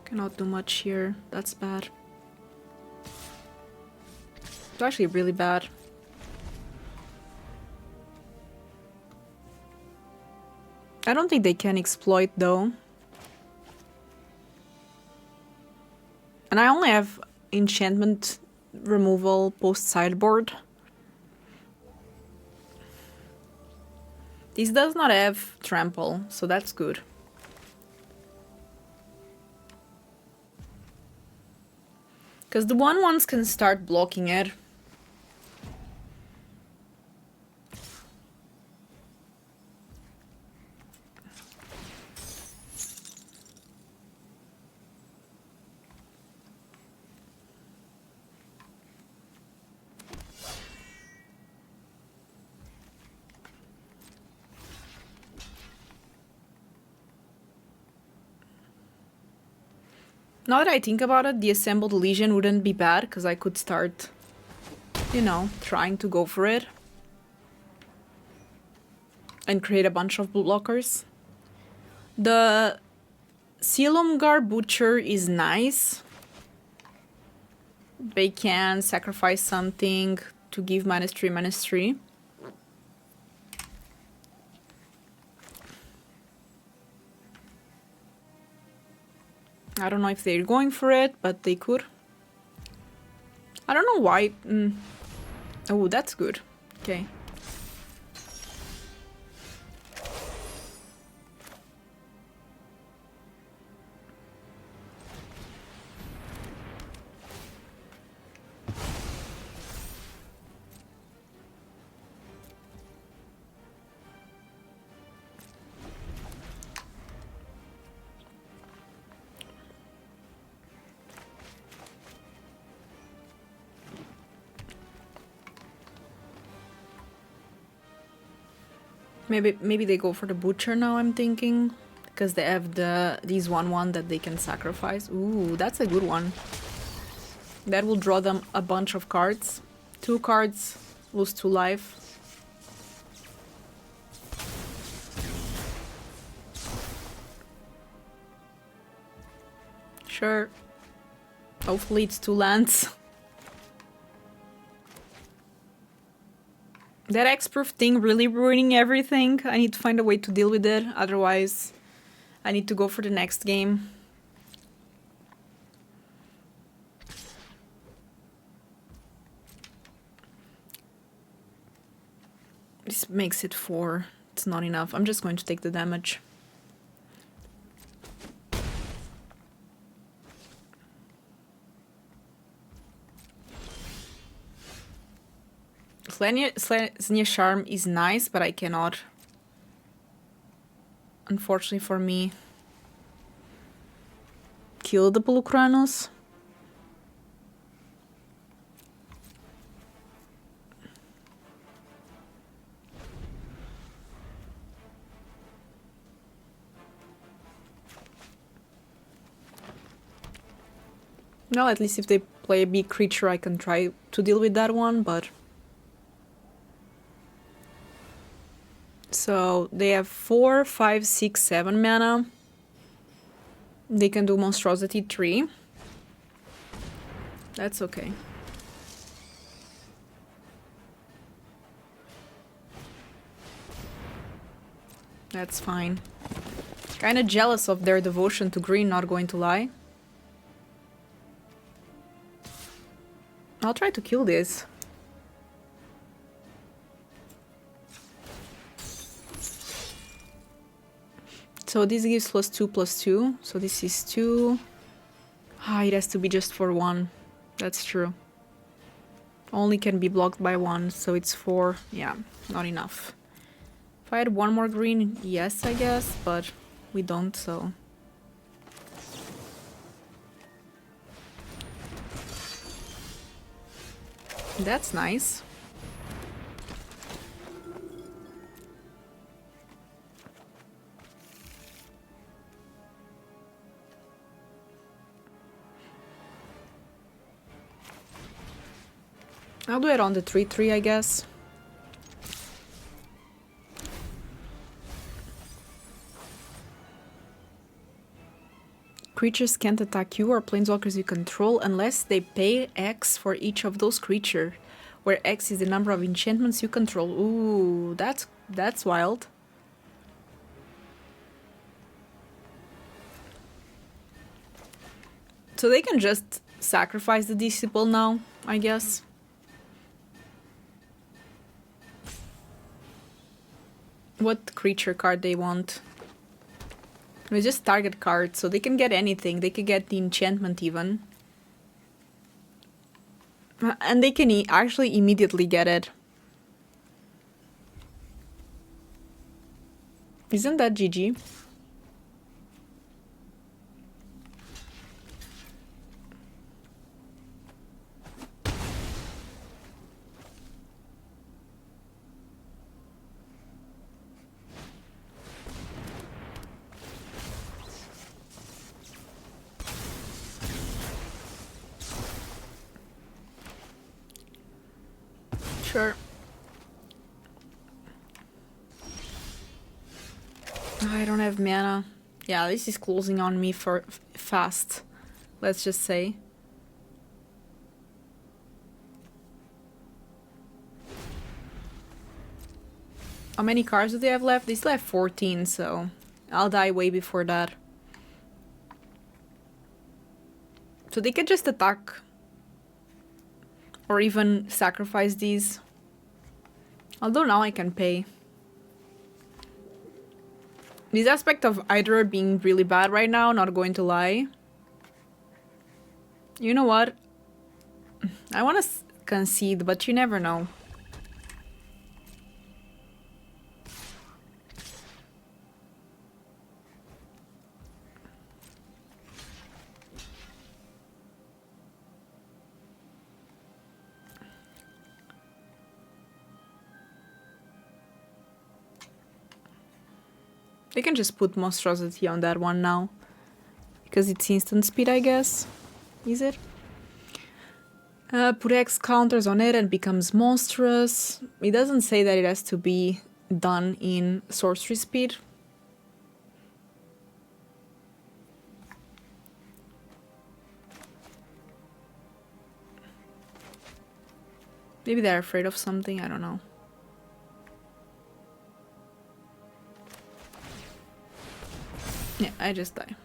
Cannot do much here. That's bad. It's actually really bad. I don't think they can exploit though. And I only have enchantment removal post sideboard. This does not have trample, so that's good. Because the 1/1s can start blocking it. Now that I think about it, the Assembled Legion wouldn't be bad, because I could start, you know, trying to go for it. And create a bunch of blockers. The Silumgar Butcher is nice. They can sacrifice something to give -3/-3. I don't know if they're going for it, but they could. I don't know why. Oh, that's good. Okay. Maybe they go for the Butcher now, I'm thinking. Because they have these 1/1 that they can sacrifice. Ooh, that's a good one. That will draw them a bunch of cards. 2 cards, lose 2 life. Sure. Hopefully it's 2 lands. That X-Proof thing really ruining everything. I need to find a way to deal with it. Otherwise, I need to go for the next game. This makes it 4. It's not enough. I'm just going to take the damage. Slenia Charm is nice, but I cannot. Unfortunately for me. Kill the Polukranos. Well, at least if they play a big creature, I can try to deal with that one, but... So, they have 4, 5, 6, 7 mana. They can do Monstrosity 3. That's okay. That's fine. Kinda jealous of their devotion to green, not going to lie. I'll try to kill this. So this gives +2/+2. So this is 2. Ah, it has to be just for 1. That's true. Only can be blocked by 1, so it's 4. Yeah, not enough. If I had 1 more green, yes, I guess, but we don't, so... That's nice. I'll do it on the 3/3, I guess. Creatures can't attack you or planeswalkers you control unless they pay X for each of those creatures. where X is the number of enchantments you control. Ooh, that's wild. So they can just sacrifice the Disciple now, I guess. What creature card they want? We just target cards, so they can get anything. They can get the enchantment even. And they can actually immediately get it. Isn't that GG? Sure. I don't have mana. Yeah, this is closing on me for fast. Let's just say. How many cards do they have left? They still have 14, so I'll die way before that. So they could just attack. Or even sacrifice these. Although now I can pay. This aspect of Hydra being really bad right now, not going to lie. You know what? I want to concede, but you never know. They can just put Monstrosity on that one now. Because it's instant speed, I guess. Is it? Put X counters on it and becomes monstrous. It doesn't say that it has to be done in sorcery speed. Maybe they're afraid of something, I don't know. Yeah, I just die.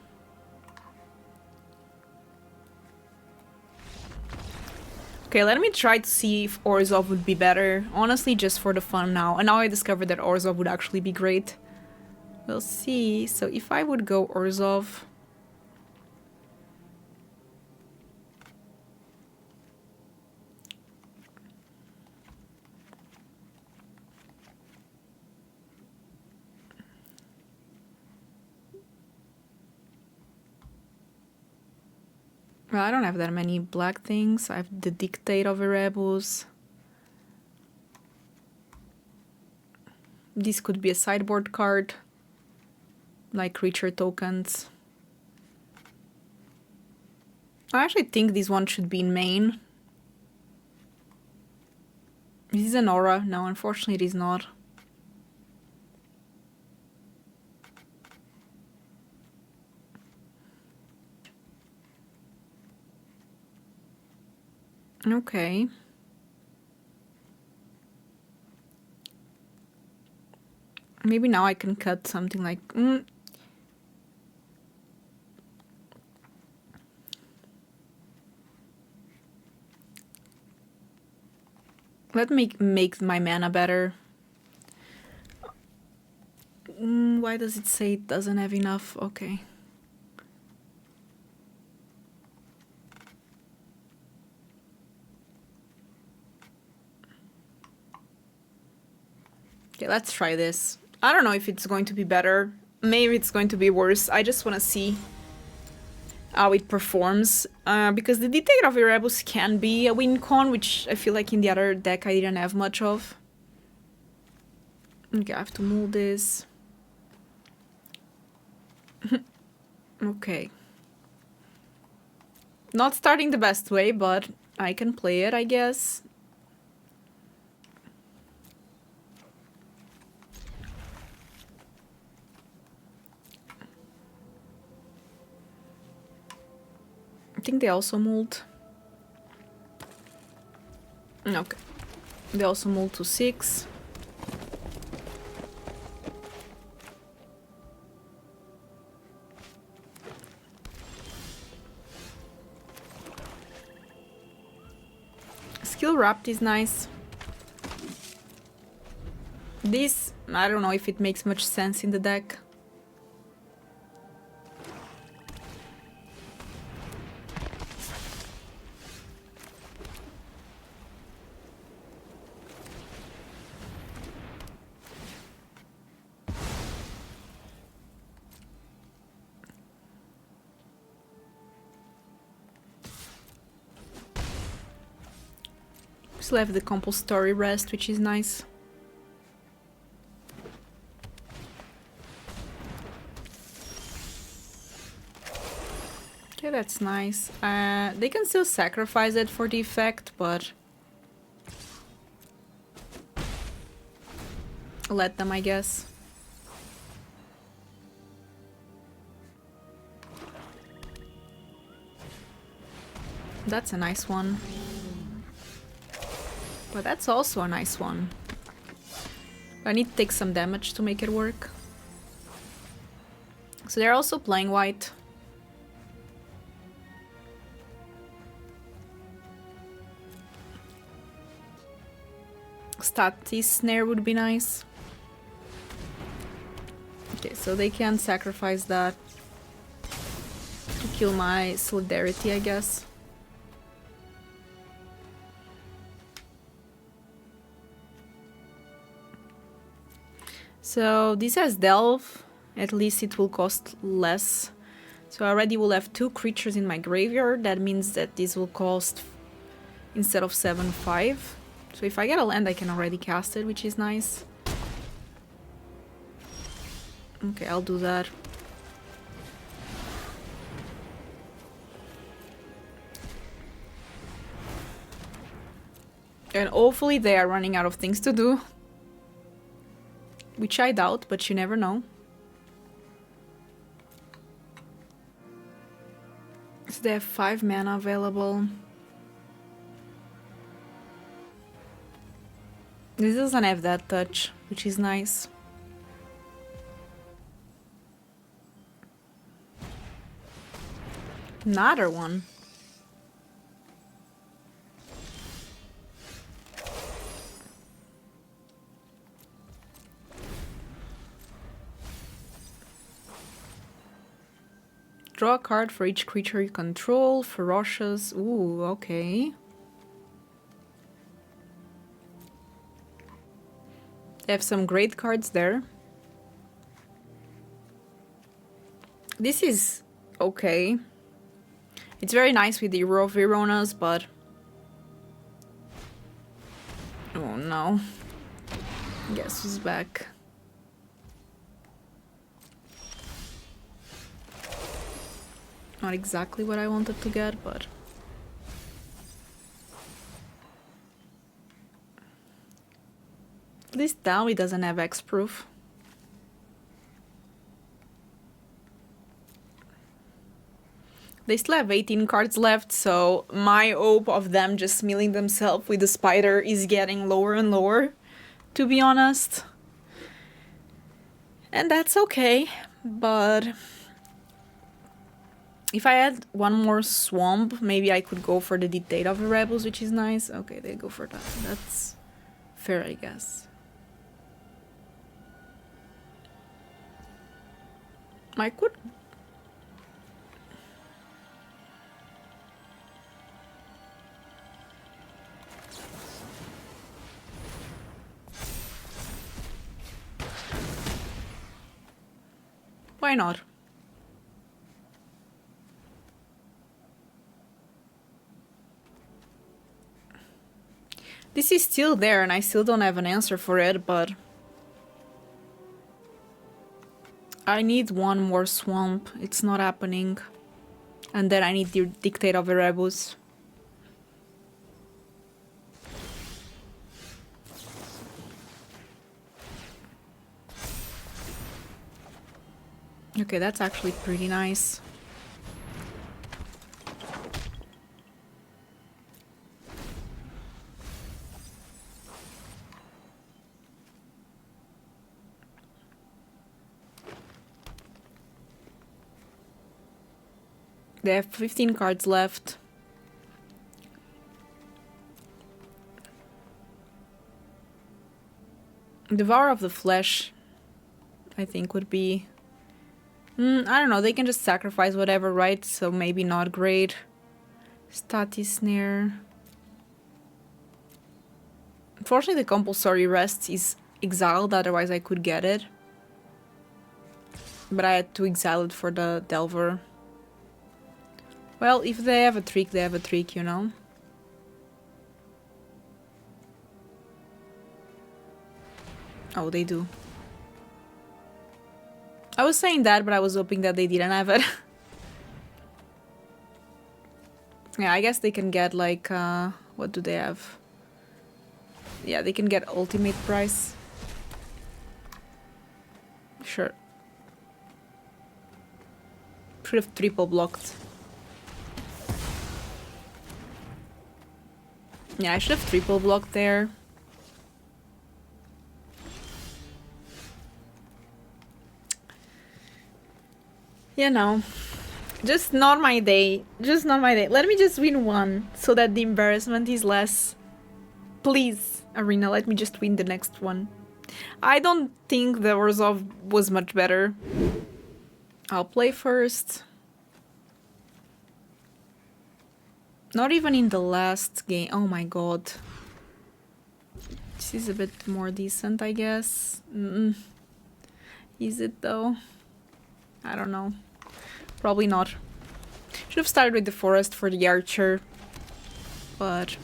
Okay, let me try to see if Orzhov would be better. Honestly, just for the fun now. And now I discovered that Orzhov would actually be great. We'll see. So if I would go Orzhov... Well, I don't have that many black things. I have the Dictate of Erebus. This could be a sideboard card. Like creature tokens. I actually think this one should be in main. Is this an aura? No, unfortunately it is not. Okay. Maybe now I can cut something like... Let me make my mana better. Why does it say it doesn't have enough? Okay. Okay, let's try this. I don't know if it's going to be better. Maybe it's going to be worse. I just want to see how it performs. Because the Dictate of Erebus can be a win con, which I feel like in the other deck I didn't have much of. Okay, I have to move this. Okay. Not starting the best way, but I can play it, I guess. I think they also moved. Okay. They also move to 6. Skill Wrapped is nice. This, I don't know if it makes much sense in the deck. Still have the compulsory rest, which is nice. Okay, that's nice. They can still sacrifice it for the effect, but let them, I guess. That's a nice one. But that's also a nice one. I need to take some damage to make it work. So they're also playing white. Statis Snare would be nice. Okay, so they can sacrifice that to kill my Solidarity, I guess. So this has Delve, at least it will cost less. So I already will have 2 creatures in my graveyard, that means that this will cost, instead of 7, 5. So if I get a land I can already cast it, which is nice. Okay, I'll do that. And hopefully they are running out of things to do. Which I doubt, but you never know. So they have 5 mana available. This doesn't have that touch, which is nice. Another one. Draw a card for each creature you control. Ferocious. Ooh, okay. They have some great cards there. This is okay. It's very nice with the Hero of Veronas, but... oh no. Guess who's back? Not exactly what I wanted to get, but... at least now it doesn't have X-proof. They still have 18 cards left, so my hope of them just milling themselves with the spider is getting lower and lower, to be honest. And that's okay, but... if I had one more swamp, maybe I could go for the Dictate of the Rebels, which is nice. Okay, they go for that. That's fair, I guess. I could... why not? This is still there and I still don't have an answer for it, but... I need one more swamp. It's not happening. And then I need the Dictate of the Rebels. Okay, that's actually pretty nice. They have 15 cards left. Devour of the Flesh, I think, would be... I don't know, they can just sacrifice whatever, right? So maybe not great. Stati Snare. Unfortunately, the compulsory rest is exiled, otherwise I could get it. But I had to exile it for the Delver. Well, if they have a trick, they have a trick, you know? Oh, they do. I was saying that, but I was hoping that they didn't have it. Yeah, I guess they can get like, what do they have? Yeah, they can get ultimate price. Sure. Should have triple blocked. Yeah, I should have triple blocked there. You know, just not my day. Just not my day. Let me just win one so that the embarrassment is less. Please, Arena, let me just win the next one. I don't think the Orzhov was much better. I'll play first. Not even in the last game. Oh my god. This is a bit more decent, I guess. Is it though? I don't know. Probably not. Should have started with the forest for the archer. But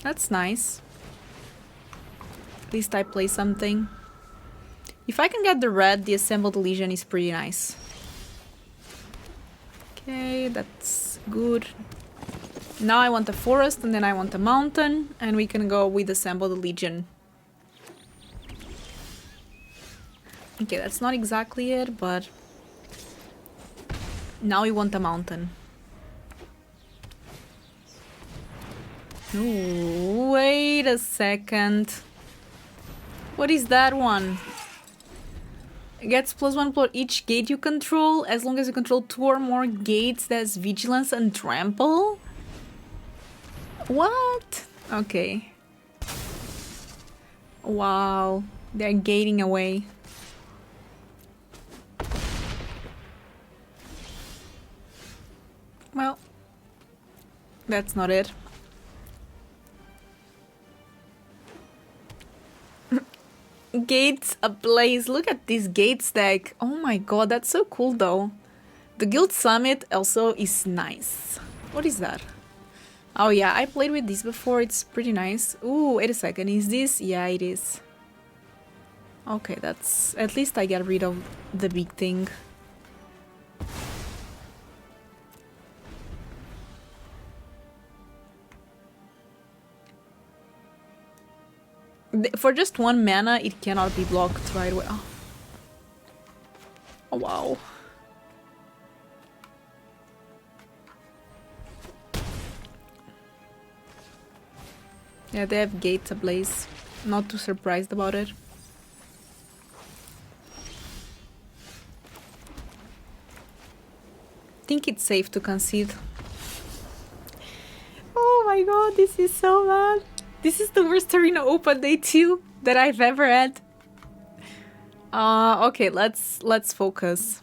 that's nice. At least I play something. If I can get the red, the Assembled Legion is pretty nice. Okay, that's good. Now I want a forest and then I want a mountain, and we can go with Assembled Legion. Okay, that's not exactly it, but now we want a mountain. Ooh, wait a second. What is that one? It gets +1 for each gate you control, as long as you control 2 or more gates. That's Vigilance and Trample? What? Okay. Wow. They're gating away. Well, that's not it. Gates ablaze. Look at this gate stack. Oh my god, that's so cool though. The Guild Summit also is nice. What is that? Oh yeah, I played with this before. It's pretty nice. Ooh, wait a second. Is this? Yeah, it is. Okay, that's... At least I get rid of the big thing. For just 1 mana, it cannot be blocked right away. Oh wow. Yeah, they have gates ablaze. Not too surprised about it. Think it's safe to concede. Oh my god, this is so bad. This is the worst Arena Open Day 2 that I've ever had. Okay, let's focus.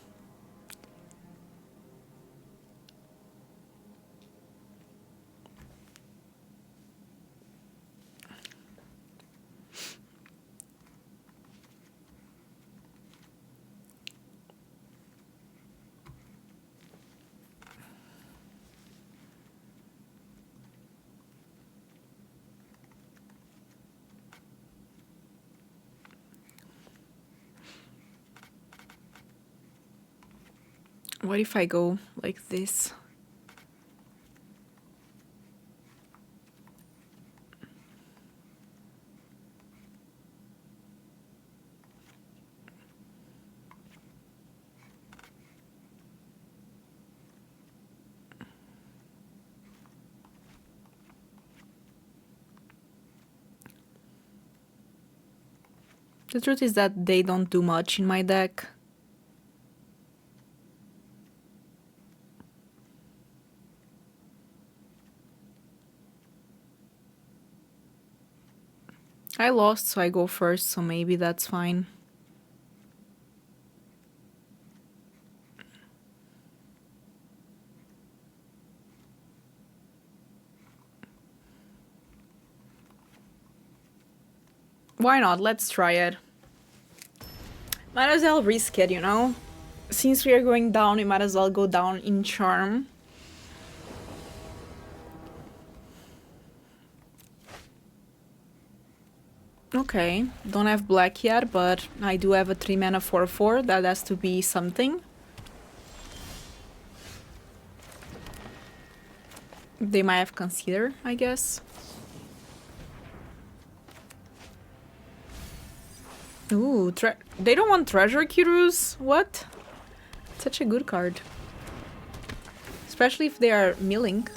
What if I go like this? The truth is that they don't do much in my deck. I lost, so I go first, so maybe that's fine. Why not? Let's try it. Might as well risk it, you know? Since we are going down, we might as well go down in charm. Okay, don't have black yet, but I do have a 3 mana 4/4. That has to be something. They might have considered, I guess. Ooh, they don't want Treasure Kirus? What? Such a good card. Especially if they are milling.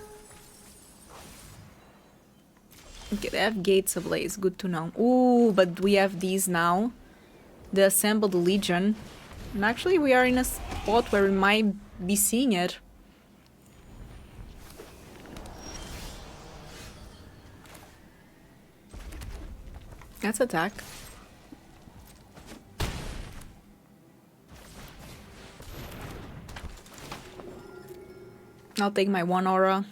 Okay, they have Gates Ablaze, good to know. Ooh, but we have these now. The Assembled Legion. And actually we are in a spot where we might be seeing it. Let's attack. I'll take my 1 aura.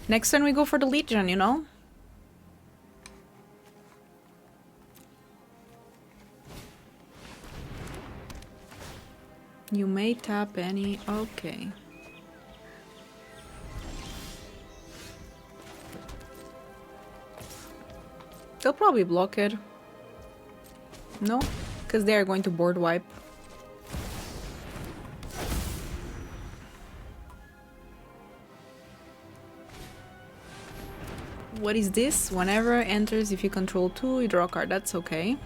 Next turn we go for the Legion, you know? You may tap any... Okay. They'll probably block it. No? Because they are going to board wipe. What is this? Whenever enters, if you control 2, you draw a card. That's okay.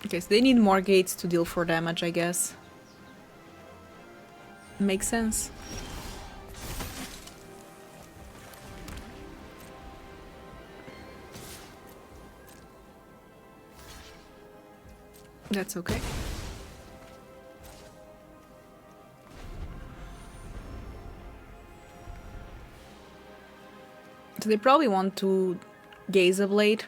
Okay, so they need more gates to deal 4 damage, I guess. Makes sense. That's okay. So they probably want to gaze a blade.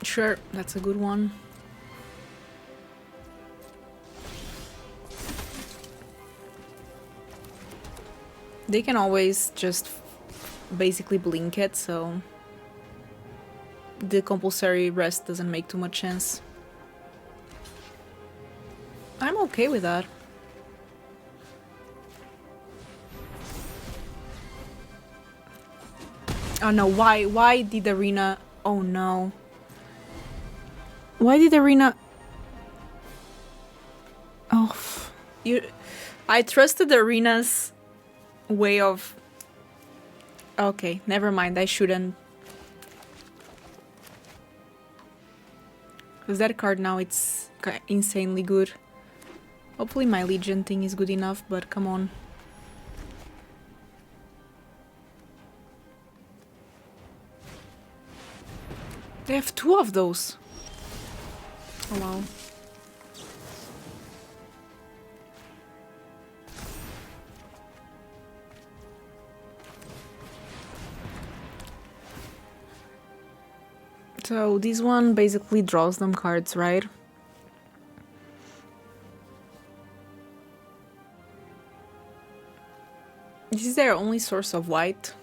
Sure, that's a good one. They can always just basically blink it, so the compulsory rest doesn't make too much sense. I'm okay with that. Oh no, why did Arena... Oh no. Why did Arena... Oh, I trusted Arena's way of... Okay, never mind, I shouldn't. Because that card now, it's insanely good. Hopefully my Legion thing is good enough, but come on. They have 2 of those. Oh wow. So this one basically draws them cards, right? This is their only source of white.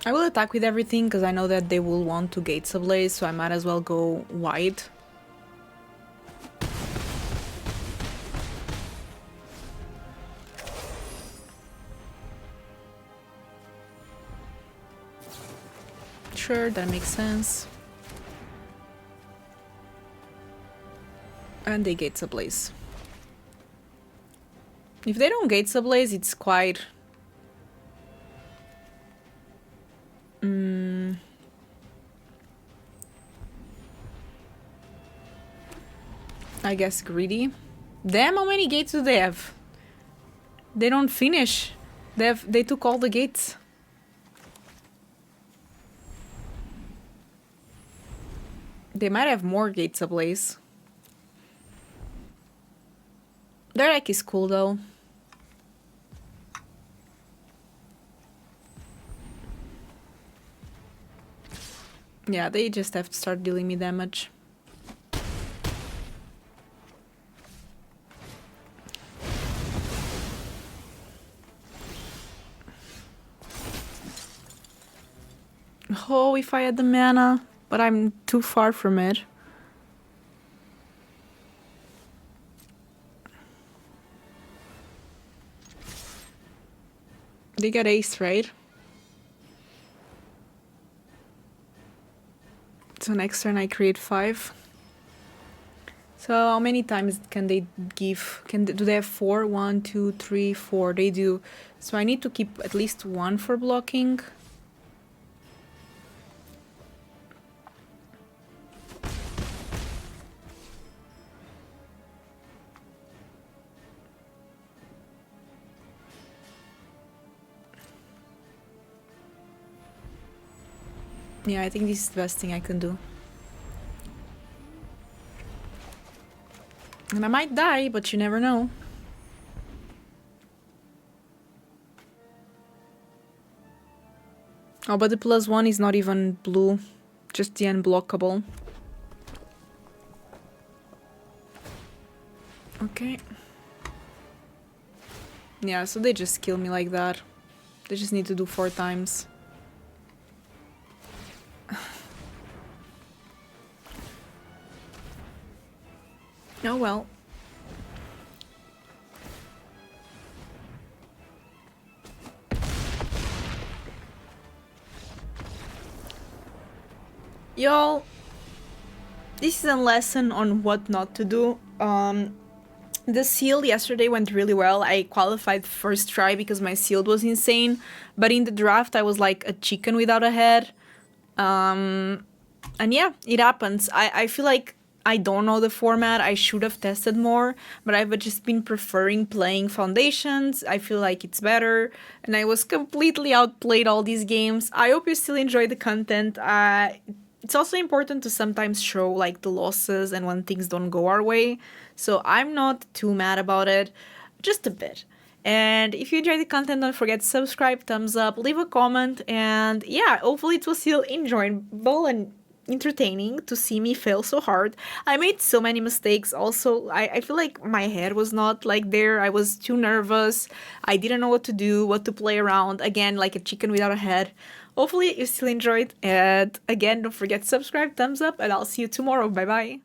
I will attack with everything because I know that they will want to Gates Ablaze, so I might as well go wide. Sure, that makes sense. And they Gates Ablaze. If they don't Gates Ablaze, it's quite... I guess greedy. Damn, how many gates do they have? They don't finish. They took all the gates. They might have more gates ablaze. Their deck is cool though. Yeah, they just have to start dealing me damage. Oh, if I had the mana, but I'm too far from it. They got ace, right? So next turn I create 5. So how many times can they give? Do they have 4? 1, 2, 3, 4. They do. So I need to keep at least 1 for blocking. Yeah, I think this is the best thing I can do. And I might die, but you never know. Oh, but the +1 is not even blue. Just the unblockable. Okay. Yeah, so they just kill me like that. They just need to do 4 times. Oh well. Y'all, this is a lesson on what not to do. The seal yesterday went really well. I qualified first try because my shield was insane, but in the draft I was like a chicken without a head. And yeah, it happens. I feel like I don't know the format. I should have tested more, but I've just been preferring playing Foundations. I feel like it's better, and I was completely outplayed all these games. I hope you still enjoy the content. It's also important to sometimes show like the losses and when things don't go our way. So I'm not too mad about it, just a bit. And if you enjoyed the content, don't forget to subscribe, thumbs up, leave a comment, and yeah, hopefully it was still enjoyable and entertaining to see me fail so hard. I made so many mistakes also. I feel like my head was not like there. I was too nervous. I didn't know what to do, what to play around. Again, like a chicken without a head. Hopefully you still enjoyed. And again, don't forget to subscribe, thumbs up, and I'll see you tomorrow. Bye bye.